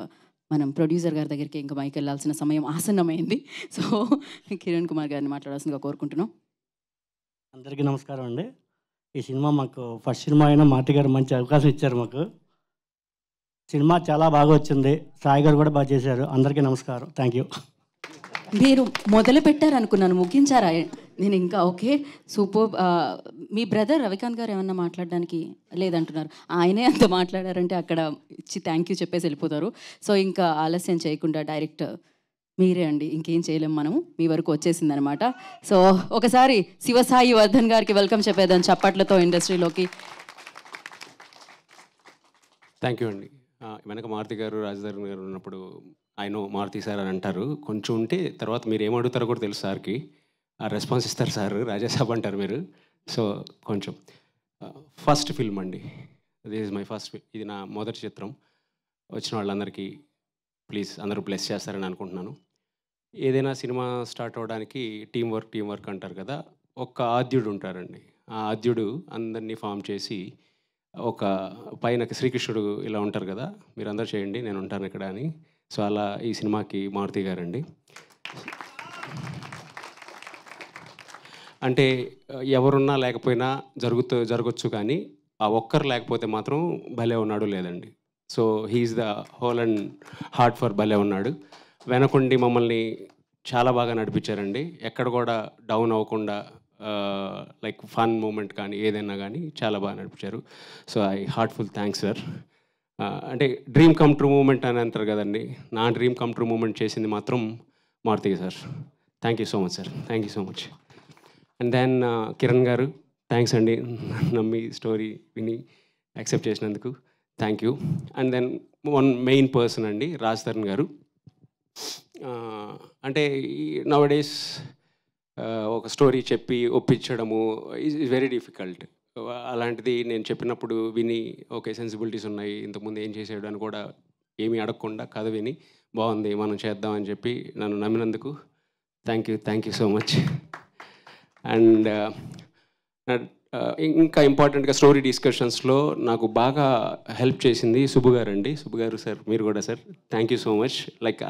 మనం ప్రొడ్యూసర్ గారి దగ్గరికి ఇంకా మైకి వెళ్ళాల్సిన సమయం ఆసన్నమైంది. సో కిరణ్ కుమార్ గారిని మాట్లాడాల్సిందిగా కోరుకుంటున్నాం. అందరికీ నమస్కారం అండి. ఈ సినిమా మాకు ఫస్ట్ సినిమా అయినా మారుతి గారు మంచి అవకాశం ఇచ్చారు మాకు. సినిమా చాలా బాగా వచ్చింది, సాయి గారు కూడా బాగా చేశారు. అందరికీ నమస్కారం, థ్యాంక్ యూ. మీరు మొదలు పెట్టారనుకున్నాను, ముగించారా? నేను ఇంకా ఓకే సూపర్. మీ బ్రదర్ రవికాంత్ గారు ఏమన్నా మాట్లాడడానికి లేదంటున్నారు. ఆయనే అంత మాట్లాడారంటే అక్కడ ఇచ్చి థ్యాంక్ యూ చెప్పేసి వెళ్ళిపోతారు. సో ఇంకా ఆలస్యం చేయకుండా డైరెక్ట్ మీరే అండి, ఇంకేం చేయలేం మనము, మీ వరకు వచ్చేసిందనమాట. సో ఒకసారి శివసాయి వర్ధన్ గారికి వెల్కమ్ చెప్పేద్దాం చప్పట్లతో ఇండస్ట్రీలోకి. థ్యాంక్ యూ అండి. వెనక మారుతి గారు, రాజధాని గారు ఉన్నప్పుడు ఆయన మారుతి సార్ అని అంటారు, కొంచెం ఉంటే తర్వాత మీరు ఏమడుగుతారో కూడా తెలుసు సార్కి, ఆ రెస్పాన్స్ ఇస్తారు సార్, రాజాసాబ్ అంటారు మీరు. సో కొంచెం ఫస్ట్ ఫిల్మ్ అండి, దిస్ ఈజ్ మై ఫస్ట్. ఇది నా మొదటి చిత్రం. వచ్చిన వాళ్ళందరికీ ప్లీజ్ అందరూ బ్లెస్ చేస్తారని అనుకుంటున్నాను. ఏదైనా సినిమా స్టార్ట్ అవ్వడానికి టీం వర్క్ అంటారు కదా, ఒక ఆద్యుడు ఉంటారండి. ఆ ఆద్యుడు అందరినీ ఫామ్ చేసి ఒక పైన శ్రీకృష్ణుడు ఇలా ఉంటారు కదా, మీరు అందరూ చేయండి నేను ఉంటాను ఇక్కడ అని, సో అలా ఈ సినిమాకి మారుతి గారండి. అంటే ఎవరున్నా లేకపోయినా జరగచ్చు, కానీ ఆ ఒక్కరు లేకపోతే మాత్రం భలే ఉన్నాడు లేదండి. So he's the whole and heart for భలే ఉన్నాడు. వెనకుండి మమ్మల్ని చాలా బాగా నడిపించారండి. ఎక్కడ కూడా డౌన్ అవ్వకుండా లైక్ ఫన్ మూమెంట్ కానీ ఏదైనా కానీ చాలా బాగా నడిపించారు. So I heartful thanks sir. అంటే డ్రీమ్ కమ్ ట్రూ మూమెంట్ అని అంటారు కదండి, నా డ్రీమ్ కమ్ ట్రూ మూమెంట్ చేసింది మాత్రం Maruthi sir. Thank you so much sir, thank you so much. And then Kiran garu, thanks అండి, నమ్మి స్టోరీ విని యాక్సెప్ట్ చేసినందుకు thank you. And then one main person అండి, రాజ్ తరుణ్ గారు. అంటే నవడేస్ ఒక స్టోరీ చెప్పి ఒప్పించడము ఈజ్ వెరీ డిఫికల్ట్. అలాంటిది నేను చెప్పినప్పుడు విని ఓకే సెన్సిబిలిటీస్ ఉన్నాయి, ఇంతకుముందు ఏం చేసాడు అని కూడా ఏమీ అడగకుండా కథ విని బాగుంది మనం చేద్దామని చెప్పి నన్ను నమ్మినందుకు thank you so much. And ఇంకా ఇంపార్టెంట్గా స్టోరీ డిస్కషన్స్లో నాకు బాగా హెల్ప్ చేసింది సుబ్బు గారు అండి. సుబ్బు గారు సార్, మీరు కూడా sir, thank you so much. Like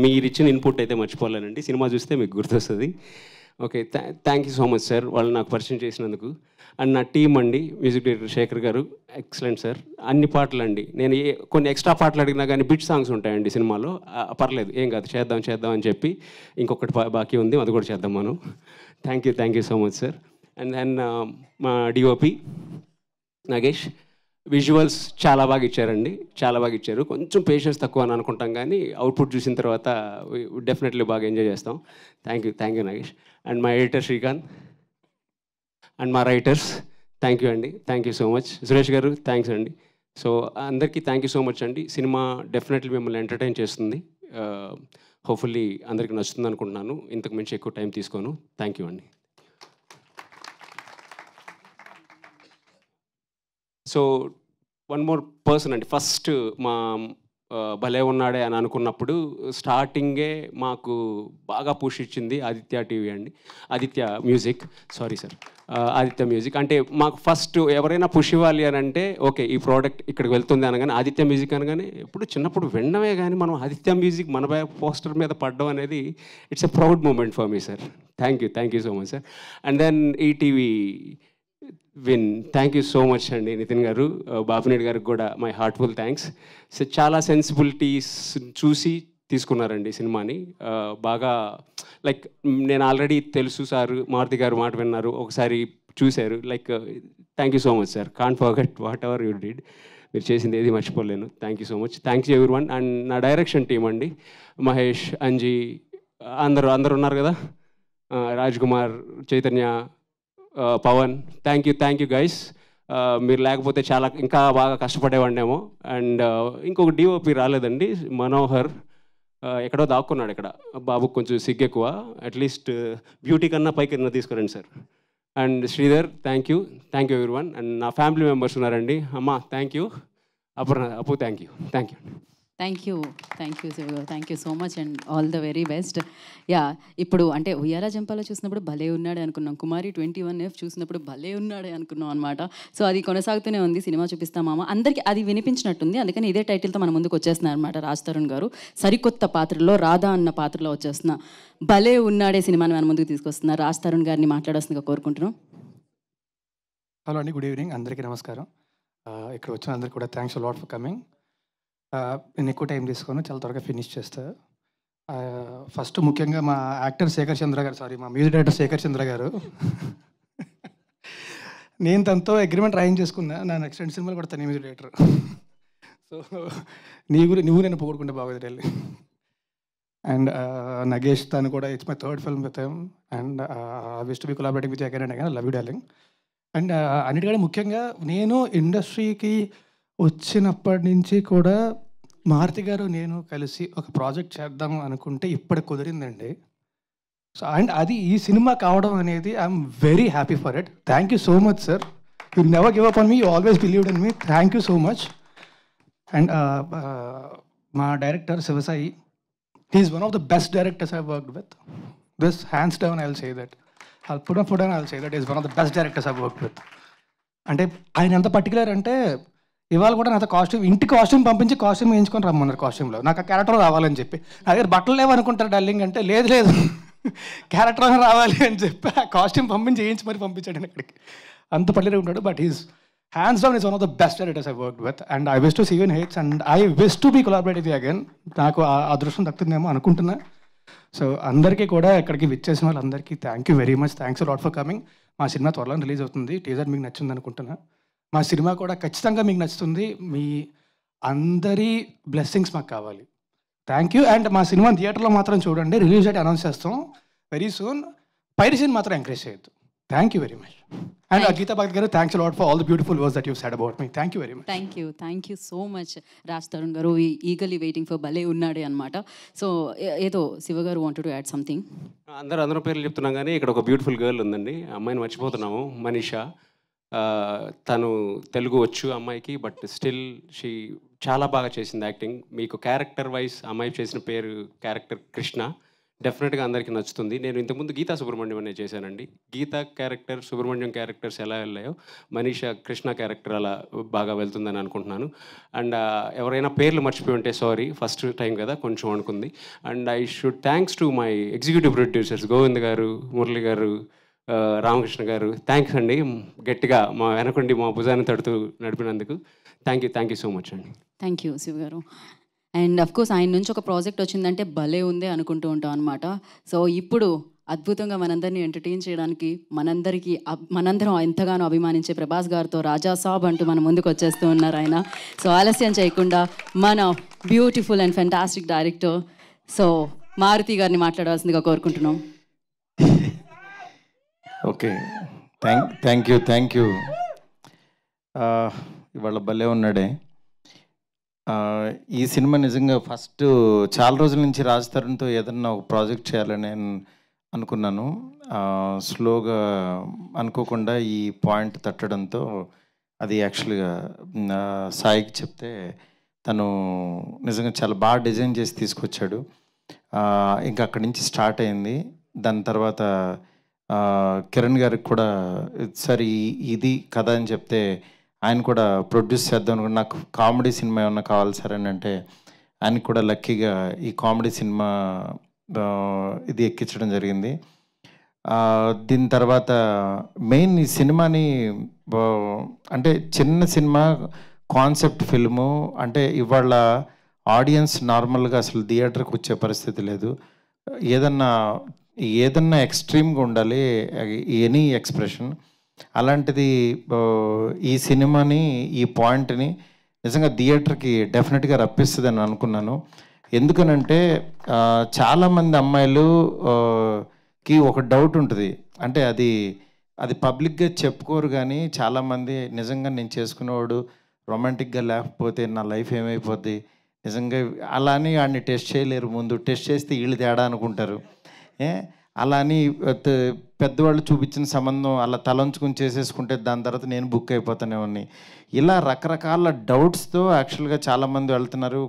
మీరు ఇచ్చిన ఇన్పుట్ అయితే మర్చిపోలేనండి, సినిమా చూస్తే మీకు గుర్తొస్తుంది. Okay, thank you so much sir, వాళ్ళు నాకు పరిచయం చేసినందుకు. అండ్ నా టీం అండి, మ్యూజిక్ డైరెక్టర్ శేఖర్ గారు, ఎక్సలెంట్ సార్. అన్ని పాటలు అండి, నేను కొన్ని ఎక్స్ట్రా పాటలు అడిగినా కానీ బిట్ సాంగ్స్ ఉంటాయండి సినిమాలో, పర్లేదు ఏం కాదు చేద్దాం అని చెప్పి ఇంకొకటి బాకీ ఉంది, అది కూడా చేద్దాం మనం. Thank you so much sir. And then మా డిఓపి నాగేష్, విజువల్స్ చాలా బాగా ఇచ్చారండి, చాలా బాగా ఇచ్చారు. కొంచెం పేషెన్స్ తక్కువ అని అనుకుంటాం, కానీ అవుట్పుట్ చూసిన తర్వాత డెఫినెట్లీ బాగా ఎంజాయ్ చేస్తాం. Thank you Nagesh. అండ్ మా ఎడిటర్ శ్రీకాంత్ అండ్ మా రైటర్స్ థ్యాంక్ యూ అండి, thank you so much. Suresh గారు థ్యాంక్స్ అండి. సో అందరికీ థ్యాంక్ యూ సో మచ్ అండి. సినిమా డెఫినెట్లీ మిమ్మల్ని ఎంటర్టైన్ చేస్తుంది, హోప్ఫుల్లీ అందరికీ నచ్చుతుంది అనుకుంటున్నాను. ఇంతకు మించి ఎక్కువ టైం తీసుకోను. థ్యాంక్ యూ అండి. సో వన్ మోర్ పర్సన్ అండి, ఫస్ట్ మా భలే ఉన్నాడే అని అనుకున్నప్పుడు స్టార్టింగే మాకు బాగా పుష్ ఇచ్చింది ఆదిత్య టీవీ అండి, Aditya music, sorry sir, Aditya music. అంటే మాకు ఫస్ట్ ఎవరైనా పుష్ ఇవ్వాలి అని అంటే ఓకే ఈ ప్రోడక్ట్ ఇక్కడికి వెళ్తుంది అనగానే ఆదిత్య మ్యూజిక్ అనగానే ఎప్పుడు చిన్నప్పుడు వినడమే కానీ మనం ఆదిత్య మ్యూజిక్ మన పోస్టర్ మీద పడడం అనేది it's a proud moment for me sir. Thank you so much sir. And then ETV win, thank you so much అండి నితిన్ గారు, బాబునేడు గారికి కూడా మై హార్ట్ఫుల్ థ్యాంక్స్. సో చాలా సెన్సిబిలిటీస్ చూసి తీసుకున్నారండి సినిమాని, బాగా లైక్ నేను ఆల్రెడీ తెలుసు సార్, మారుతి గారు మాట విన్నారు, ఒకసారి చూశారు, like thank you so much sir, can't forget whatever you did, మీరు చేసింది ఏది మర్చిపోలేను. Thank you so much, thanks everyone. And నా డైరెక్షన్ టీం అండి, మహేష్, అంజీ, అందరూ ఉన్నారు కదా, Raj Kumar, Chaitanya, Pavan, thank you guys. మీరు లేకపోతే చాలా ఇంకా బాగా కష్టపడేవాడినేమో. అండ్ ఇంకొక డిఓపి రాలేదండి, మనోహర్, ఎక్కడో దాక్కున్నాడు ఇక్కడ, బాబుకు కొంచెం సిగ్గు ఎక్కువ, అట్లీస్ట్ బ్యూటీ కన్నా పైకి తీసుకురండి sir. And Sridhar, thank you every one. And నా ఫ్యామిలీ మెంబర్స్ ఉన్నారండి, అమ్మ థ్యాంక్ యూ, అప్పు thank you Shiva, thank you so much and all the very best. Yeah, ఇప్పుడు అంటే ఉయ్యాల జంపాల చూసినప్పుడు భలే ఉన్నాడే అనుకున్నాం, కుమారి 21F చూసినప్పుడు భలే ఉన్నాడే అనుకున్నాం అనమాట. సో అది కొనసాగుతూనే ఉంది, సినిమా చూపిస్తామా అందరికీ అది వినిపించినట్టుంది, అందుకని ఇదే టైటిల్తో మన ముందుకు వచ్చేస్తున్నారు అనమాట రాజ్ తరుణ్ గారు. సరికొత్త పాత్రలో రాధా అన్న పాత్రలో వచ్చేస్తున్న భలే ఉన్నాడే సినిమాని మన ముందుకు తీసుకొస్తున్నారు. రాజ్ తరుణ్ గారిని మాట్లాడాల్సిందిగా కోరుకుంటున్నాం. హలో అండి, గుడ్ ఈవినింగ్, అందరికీ నమస్కారం. ఇక్కడ వచ్చిన అందరికీ కూడా థ్యాంక్స్ లాట్ ఫర్ కమింగ్. నేను ఎక్కువ టైం తీసుకొని చాలా త్వరగా ఫినిష్ చేస్తా. ఫస్ట్ ముఖ్యంగా మా యాక్టర్ శేఖర్ చంద్ర గారు, సారీ మా మ్యూజిక్ డైరెక్టర్ శేఖర్ చంద్ర గారు, నేను తనతో అగ్రిమెంట్ రాయింగ్ చేసుకున్నా, నా నెక్స్ట్ 2 సినిమాలు కూడా తన మ్యూజిక్ డైరెక్టర్. సో నువ్వు నేను పొగుడుకుంటే బాగోదు వెళ్ళి. అండ్ నగేష్, తను కూడా it's my 3rd film with him and wish to be collaborating with again and again, love you darling. And అన్నిటికంటే ముఖ్యంగా నేను ఇండస్ట్రీకి వచ్చినప్పటి నుంచి కూడా మారుతి గారు నేను కలిసి ఒక ప్రాజెక్ట్ చేద్దాం అనుకుంటే ఇప్పుడు కుదిరిందండి. సో అండ్ అది ఈ సినిమా కావడం అనేది I'm very happy for it. Thank you so much sir, you never give up on me, you always believed in me, thank you so much. And మా director Sivasai, he is one of the best directors I've worked with. This hands down I'll say that. I'll put on I'll say that he is one of the best directors I've worked with. అంటే ఆయన ఎంత పర్టికులర్ అంటే ఇవాళ కూడా నాతో కాస్ట్యూమ్ ఇంటికి కాస్ట్యూమ్ పంపించి కాస్ట్యూమ్ వేయించుకొని రమ్మన్నారు కాస్ట్యూమ్లో. నాకు ఆ క్యారెక్టర్ రావాలని చెప్పి. నా దగ్గర బట్టలు లేవనుకుంటారు డల్లింగ్ అంటే, లేదు లేదు క్యారెక్టర్ రావాలి అని చెప్పి ఆ కాస్ట్యూమ్ పంపించి వేయించి మరి పంపించాడు ఇక్కడికి. అంత పల్లె ఉంటాడు. But is hands down is one of the best directors I work with and I wish to see you in heights and I wish to be collaborate with you again. నాకు ఆ అదృష్టం దక్కుతుందేమో అనుకుంటున్నా. సో అందరికీ కూడా ఇక్కడికి విచ్చేసిన వాళ్ళందరికీ thank you very much. Thanks lot for coming. మా సినిమా త్వరలో రిలీజ్ అవుతుంది. టీజర్ మీకు నచ్చింది అనుకుంటున్నా. మా సినిమా కూడా ఖచ్చితంగా మీకు నచ్చుతుంది. మీ అందరి బ్లెస్సింగ్స్ మాకు కావాలి. Thank you. అండ్ మా సినిమా థియేటర్లో మాత్రం చూడండి. రిలీజ్ డేట్ అనౌన్స్ చేస్తాం వెరీ సూన్. పైరసీని మాత్రం ఎంకరేజ్ చేయొద్దు. Thank you very much. And Geetha Bhagat గారు thanks lot for all the beautiful words that you said about me. Thank you very much. Thank you so much Raj Tarun గారు. ఈగలీ వెయిటింగ్ ఫర్ భలే ఉన్నాడే అనమాట. సో ఏదో శివ గారు వాంటెడ్ టు యాడ్ సంథింగ్. అందరూ పేర్లు చెప్తున్నాం కానీ ఇక్కడ ఒక బ్యూటిఫుల్ గర్ల్ ఉందండి. అమ్మాయిని మర్చిపోతున్నాము, మనీషా. తను తెలుగు వచ్చు అమ్మాయికి, బట్ స్టిల్ షీ చాలా బాగా చేసింది యాక్టింగ్. మీకు క్యారెక్టర్ వైజ్ అమ్మాయి చేసిన పేరు క్యారెక్టర్ కృష్ణ. డెఫినెట్గా అందరికీ నచ్చుతుంది. నేను ఇంతకుముందు గీతా సుబ్రహ్మణ్యం అనే చేశానండి. గీతా క్యారెక్టర్, సుబ్రహ్మణ్యం క్యారెక్టర్స్ ఎలా వెళ్ళాయో మనీషా కృష్ణ క్యారెక్టర్ అలా బాగా వెళ్తుందని అనుకుంటున్నాను. అండ్ ఎవరైనా పేర్లు మర్చిపోయి ఉంటే సారీ, ఫస్ట్ టైం కదా కొంచెం అనుకుంది. And I should thanks to my executive producers Govind గారు, మురళి గారు, రామకృష్ణ గారు. థ్యాంక్స్ అండి, గట్టిగా మా వెనకుండి మా భుజాన్ని తడుతూ నడిపినందుకు. థ్యాంక్ యూ సో మచ్ అండి. థ్యాంక్ యూ శివ గారు. అండ్ అఫ్ కోర్స్ ఆయన నుంచి ఒక ప్రాజెక్ట్ వచ్చిందంటే భలే ఉంది అనుకుంటూ ఉంటాం అనమాట. సో ఇప్పుడు అద్భుతంగా మనందరినీ ఎంటర్టైన్ చేయడానికి మనందరం ఎంతగానో అభిమానించే ప్రభాస్ గారితో రాజా సాబ్ అంటూ మన ముందుకు వచ్చేస్తూ ఉన్నారు ఆయన. సో ఆలస్యం చేయకుండా మన beautiful and fantastic director so Maruthi గారిని మాట్లాడవలసిందిగా కోరుకుంటున్నాం. Okay, thank you. ఇవాళ భలే ఉన్నాడే. ఈ సినిమా నిజంగా ఫస్ట్ చాలా రోజుల నుంచి రాజ్ తరుణ్తో ఏదన్నా ఒక ప్రాజెక్ట్ చేయాలని నేను అనుకున్నాను. స్లోగా అనుకోకుండా ఈ పాయింట్ తట్టడంతో అది యాక్చువల్గా సాయికి చెప్తే తను నిజంగా చాలా బాగా డిజైన్ చేసి తీసుకొచ్చాడు. ఇంకా అక్కడి నుంచి స్టార్ట్ అయింది. దాని తర్వాత కిరణ్ గారికి కూడా సరే ఇది కథ అని చెప్తే ఆయన కూడా ప్రొడ్యూస్ చేద్దాం అనుకుంటే నాకు కామెడీ సినిమా ఏమన్నా కావాలి సార్ అని అంటే ఆయనకు కూడా లక్కీగా ఈ కామెడీ సినిమా ఇది ఎక్కించడం జరిగింది. దీని తర్వాత మెయిన్ ఈ సినిమాని అంటే చిన్న సినిమా కాన్సెప్ట్ ఫిల్ము అంటే ఇవాళ ఆడియన్స్ నార్మల్గా అసలు థియేటర్కి వచ్చే పరిస్థితి లేదు. ఏదన్నా ఎక్స్ట్రీమ్గా ఉండాలి, ఎనీ ఎక్స్ప్రెషన్. అలాంటిది ఈ సినిమాని ఈ పాయింట్ని నిజంగా థియేటర్కి డెఫినెట్గా రప్పిస్తుందని అనుకున్నాను. ఎందుకనంటే చాలామంది అమ్మాయిలుకి ఒక డౌట్ ఉంటుంది. అంటే అది పబ్లిక్గా చెప్పుకోరు కానీ చాలామంది నిజంగా నేను చేసుకునేవాడు రొమాంటిక్గా లేకపోతే నా లైఫ్ ఏమైపోద్ది నిజంగా అలా అని వాడిని టెస్ట్ చేయలేరు. ముందు టెస్ట్ చేస్తే వీళ్ళు తేడా అనుకుంటారు. అలా అని పెద్దవాళ్ళు చూపించిన సంబంధం అలా తలంచుకుని చేసేసుకుంటే దాని తర్వాత నేను బుక్ అయిపోతానేమని ఇలా రకరకాల డౌట్స్తో యాక్చువల్గా చాలామంది వెళ్తున్నారు.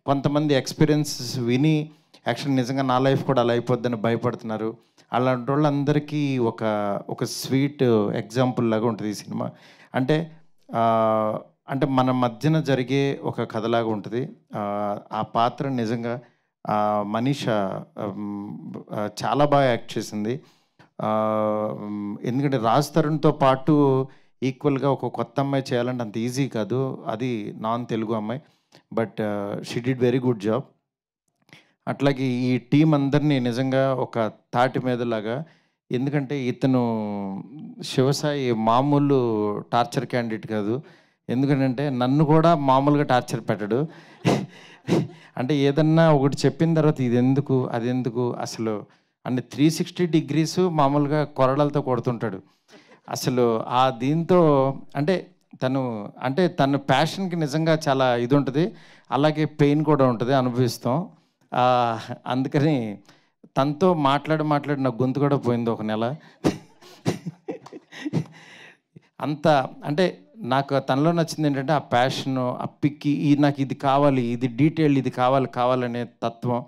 కొంతమంది ఎక్స్పీరియన్సెస్ విని యాక్చువల్ నిజంగా నా లైఫ్ కూడా అలా అయిపోద్దని భయపడుతున్నారు. అలాంటి వాళ్ళందరికీ ఒక స్వీట్ ఎగ్జాంపుల్ లాగా ఉంటుంది ఈ సినిమా. అంటే మన మధ్యన జరిగే ఒక కథలాగా ఉంటుంది. ఆ పాత్ర నిజంగా మనీషా చాలా బాగా యాక్ట్ చేసింది. ఎందుకంటే రాజ్ తరుణ్తో పాటు ఈక్వల్గా ఒక కొత్త అమ్మాయి చేయాలంటే అంత ఈజీ కాదు. అది నాన్ తెలుగు అమ్మాయి, but she did very good job. అట్లాగే ఈ టీం అందరినీ నిజంగా ఒక తాటి మీదలాగా, ఎందుకంటే ఇతను శివసాయి మామూలు టార్చర్ క్యాండిడేట్ కాదు. ఎందుకంటే నన్ను కూడా మామూలుగా టార్చర్ పెట్టడు. అంటే ఏదన్నా ఒకటి చెప్పిన తర్వాత ఇది ఎందుకు అది ఎందుకు అసలు అంటే 360 degrees మామూలుగా కొరడాలతో కొడుతుంటాడు. అసలు దీంతో అంటే తన ప్యాషన్కి నిజంగా చాలా ఇది ఉంటుంది. అలాగే పెయిన్ కూడా ఉంటుంది, అనుభవిస్తాం. అందుకని తనతో మాట్లాడి నా గొంతు కూడా పోయింది ఒక నెల. అంత అంటే నాకు తనలో నచ్చింది ఏంటంటే ఆ ప్యాషను, ఆ పిక్కి నాకు ఇది కావాలి, ఇది డీటెయిల్, ఇది కావాలనే తత్వం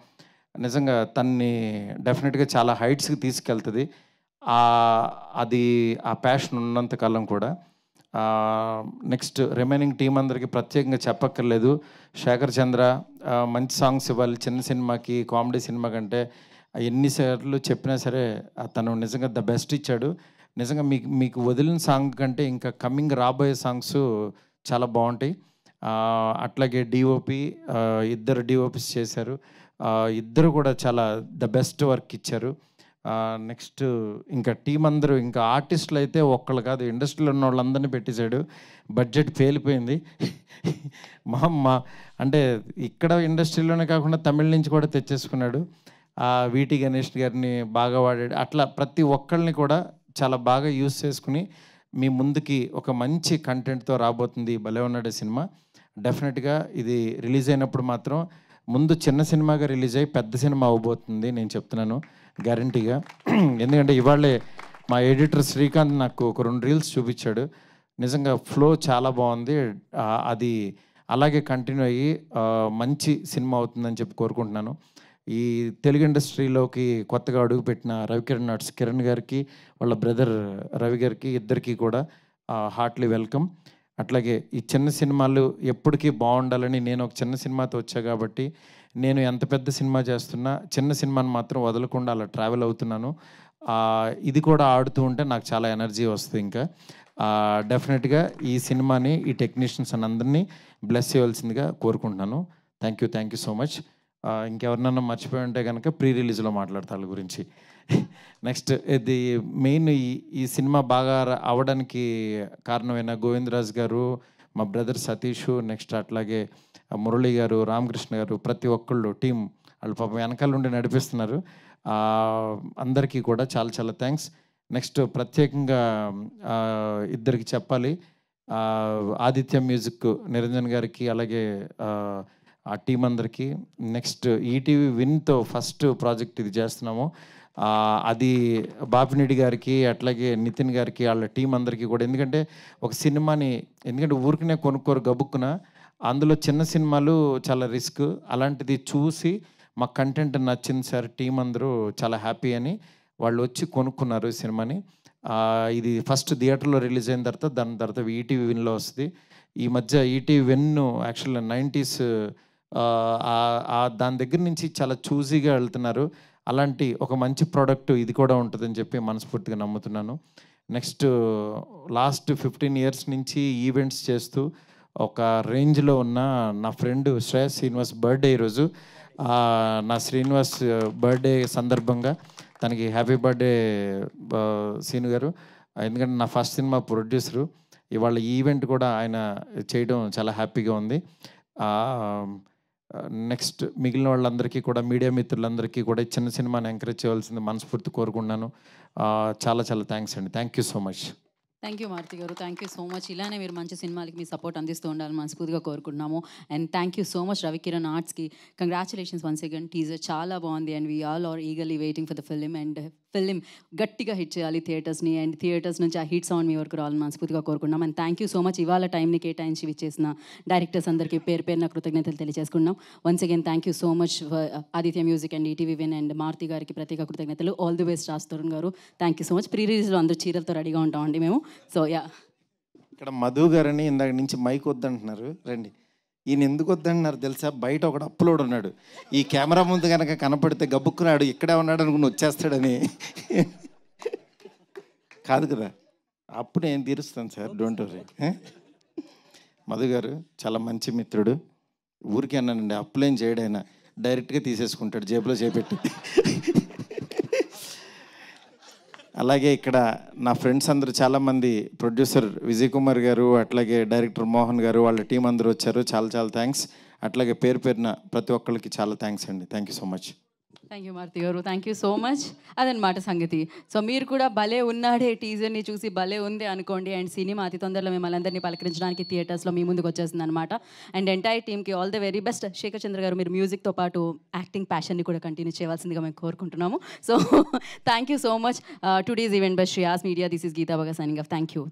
నిజంగా తన్ని డెఫినెట్గా చాలా హైట్స్కి తీసుకెళ్తుంది. అది ఆ ప్యాషన్ ఉన్నంతకాలం కూడా. నెక్స్ట్ రిమైనింగ్ టీం అందరికీ ప్రత్యేకంగా చెప్పక్కర్లేదు. శేఖర్ చంద్ర మంచి సాంగ్స్ ఇవ్వాలి చిన్న సినిమాకి, కామెడీ సినిమా కంటే. ఎన్నిసార్లు చెప్పినా సరే తను నిజంగా ద బెస్ట్ ఇచ్చాడు. నిజంగా మీకు వదిలిన సాంగ్ కంటే ఇంకా కమింగ్ రాబోయే సాంగ్స్ చాలా బాగుంటాయి. అట్లాగే డిఓపి, ఇద్దరు డిఓపిస్ చేశారు. ఇద్దరు కూడా చాలా ద బెస్ట్ వర్క్ ఇచ్చారు. నెక్స్ట్ ఇంకా టీం అందరూ, ఇంకా ఆర్టిస్టులు అయితే ఒక్కళ్ళు కాదు, ఇండస్ట్రీలో ఉన్న వాళ్ళందరినీ పెట్టేశాడు. బడ్జెట్ పేలిపోయింది. మా అంటే ఇక్కడ ఇండస్ట్రీలోనే కాకుండా తమిళ నుంచి కూడా తెచ్చేసుకున్నాడు. వీటి గణేష్ గారిని బాగా వాడాడు. అట్లా ప్రతి ఒక్కళ్ళని కూడా చాలా బాగా యూస్ చేసుకుని మీ ముందుకి ఒక మంచి కంటెంట్తో రాబోతుంది భలే ఉన్నాడే సినిమా. డెఫినెట్గా ఇది రిలీజ్ అయినప్పుడు మాత్రం ముందు చిన్న సినిమాగా రిలీజ్ అయ్యి పెద్ద సినిమా అవ్వబోతుంది, నేను చెప్తున్నాను గ్యారంటీగా. ఎందుకంటే ఇవాళే మా ఎడిటర్ శ్రీకాంత్ నాకు ఒక 2 రీల్స్ చూపించాడు. నిజంగా ఫ్లో చాలా బాగుంది. అది అలాగే కంటిన్యూ అయ్యి మంచి సినిమా అవుతుందని చెప్పి కోరుకుంటున్నాను. ఈ తెలుగు ఇండస్ట్రీలోకి కొత్తగా అడుగుపెట్టిన రవికిరణ్ ఆర్ట్స్ కిరణ్ గారికి, వాళ్ళ బ్రదర్ రవి గారికి, ఇద్దరికీ కూడా హార్ట్లీ వెల్కమ్. అట్లాగే ఈ చిన్న సినిమాలు ఎప్పటికీ బాగుండాలని నేను ఒక చిన్న సినిమాతో వచ్చా కాబట్టి నేను ఎంత పెద్ద సినిమా చేస్తున్నా చిన్న సినిమాని మాత్రం వదలకుండా అలా ట్రావెల్ అవుతున్నాను. ఇది కూడా ఆడుతూ ఉంటే నాకు చాలా ఎనర్జీ వస్తుంది. ఇంకా డెఫినెట్గా ఈ సినిమాని, ఈ టెక్నీషియన్స్ అందరినీ బ్లెస్ చేయవలసిందిగా కోరుకుంటున్నాను. Thank you so much. ఇంకెవరినన్నా మర్చిపోయి ఉంటే కనుక ప్రీ రిలీజ్లో మాట్లాడతా వాళ్ళ గురించి. నెక్స్ట్ ఇది మెయిన్ ఈ సినిమా బాగా అవడానికి కారణమైన గోవిందరాజ్ గారు, మా బ్రదర్ సతీష్, నెక్స్ట్ అట్లాగే మురళి గారు, రామకృష్ణ గారు, ప్రతి ఒక్కళ్ళు టీం వాళ్ళు పాపం వెనకాల నుండి నడిపిస్తున్నారు. అందరికీ కూడా చాలా చాలా థ్యాంక్స్. నెక్స్ట్ ప్రత్యేకంగా ఇద్దరికి చెప్పాలి. ఆదిత్య మ్యూజిక్ నిరంజన్ గారికి, అలాగే ఆ టీం అందరికీ. నెక్స్ట్ ఈటీవీ విన్తో ఫస్ట్ ప్రాజెక్ట్ ఇది చేస్తున్నాము. అది బాపినీడి గారికి, అట్లాగే నితిన్ గారికి, వాళ్ళ టీం అందరికీ కూడా. ఎందుకంటే ఒక సినిమాని ఊరికనే కొనుక్కోరు గబుక్కున, అందులో చిన్న సినిమాలు చాలా రిస్క్. అలాంటిది చూసి మా కంటెంట్ నచ్చింది సార్, టీం అందరూ చాలా హ్యాపీ అని వాళ్ళు వచ్చి కొనుక్కున్నారు ఈ సినిమాని. ఇది ఫస్ట్ థియేటర్లో రిలీజ్ అయిన తర్వాత దాని తర్వాత ఈటీవీ విన్లో వస్తుంది. ఈ మధ్య ఈటీవీ విన్ యాక్చువల్గా 90s దాని దగ్గర నుంచి చాలా చూజీగా వెళ్తున్నారు. అలాంటి ఒక మంచి ప్రోడక్ట్ ఇది కూడా ఉంటుందని చెప్పి మనస్ఫూర్తిగా నమ్ముతున్నాను. నెక్స్ట్ లాస్ట్ 15 years నుంచి ఈవెంట్స్ చేస్తూ ఒక రేంజ్లో ఉన్న నా ఫ్రెండ్ శ్రేయస్ శ్రీనివాస్ బర్త్డే ఈరోజు. నా శ్రీనివాస్ బర్త్డే సందర్భంగా తనకి హ్యాపీ బర్త్డే సీను గారు. ఎందుకంటే నా ఫస్ట్ సినిమా ప్రొడ్యూసరు. ఇవాళ ఈవెంట్ కూడా ఆయన చేయడం చాలా హ్యాపీగా ఉంది. నెక్స్ట్ మిగిలిన వాళ్ళందరికీ కూడా, మీడియా మిత్రులందరికీ కూడా చిన్న సినిమాని ఎంకరేజ్ చేయవలసింది మనస్ఫూర్తి కోరుకుంటున్నాను. చాలా చాలా థ్యాంక్స్ అండి. Thank you so much. Thank you Maruthi garu, thank you so much. ఇలానే మీరు మంచి సినిమాలకి మీ సపోర్ట్ అందిస్తూ ఉండాలని మనస్ఫూర్తిగా కోరుకుంటున్నాము. And thank you so much Ravikiran ఆర్ట్స్కి. Congratulations once again. టీజర్ చాలా బాగుంది and we all are eagerly waiting for the film. And film గట్టిగా హిట్ చేయాలి థియేటర్స్ని, అండ్ థియేటర్స్ నుంచి ఆ హిట్ సౌండ్ మీ వరకు రావాలని మనస్ఫూర్తిగా కోరుకుంటున్నాం. And thank you so much ఇవాళ టైంని కేటాయించి విచ్చేసిన డైరెక్టర్స్ అందరికీ పేరున కృతజ్ఞతలు తెలియజేసుకున్నాం. Once again thank you so much Aditya music and ETV Win and Maruthi గారికి ప్రత్యేక కృతజ్ఞతలు. All the best Raj Tarun గారు. Thank you so much. ప్రీ రిలీజ్లో అందరూ చీరలతో రెడీగా ఉంటామండి మేము. సో యా, ఇక్కడ మధు గారని ఇందాక నుంచి మైక్ వద్దంటున్నారు, రండి. ఈయన ఎందుకు వద్దంటున్నారు తెలుసా? బయట ఒకడు అప్లోడ్ ఉన్నాడు, ఈ కెమెరా ముందు కనుక కనపడితే గబుక్కున్నాడు, ఇక్కడే ఉన్నాడు అనుకుని వచ్చేస్తాడని. కాదు కదా, అప్పుడు నేను తీరుస్తాను సార్, డోంట్ వరీ. మధు గారు చాలా మంచి మిత్రుడు. ఊరికే అన్నానండి, అప్పులేం చేయడైనా డైరెక్ట్గా తీసేసుకుంటాడు జేబులో చేపెట్టి. అలాగే ఇక్కడ నా ఫ్రెండ్స్ అందరూ చాలామంది, ప్రొడ్యూసర్ విజయ్ కుమార్ గారు, అట్లాగే డైరెక్టర్ మోహన్ గారు, వాళ్ళ టీం అందరూ వచ్చారు. చాలా చాలా థ్యాంక్స్. అట్లాగే పేరున ప్రతి ఒక్కరికి చాలా థ్యాంక్స్ అండి. Thank you so much. Thank you Maruthi garu, thank you so much. అదనమాట సంగతి. సో మీరు కూడా భలే ఉన్నాడే టీజర్ని చూసి భలే ఉంది అనుకోండి. అండ్ సినిమా అతి తొందరలో మిమ్మల్ని అందరినీ పలకరించడానికి థియేటర్స్లో మీ ముందుకు వచ్చేస్తుంది అనమాట. అండ్ ఎంటైర్ టీమ్కి all the very best. Shekar Chandra గారు, మీరు మ్యూజిక్తో పాటు యాక్టింగ్ ప్యాషన్ని కూడా కంటిన్యూ చేయవలసిందిగా మేము కోరుకుంటున్నాము. So thank you so much. Today's event by Shreyas media. This is Geetha బగా సైనింగ్ ఆఫ్. Thank you.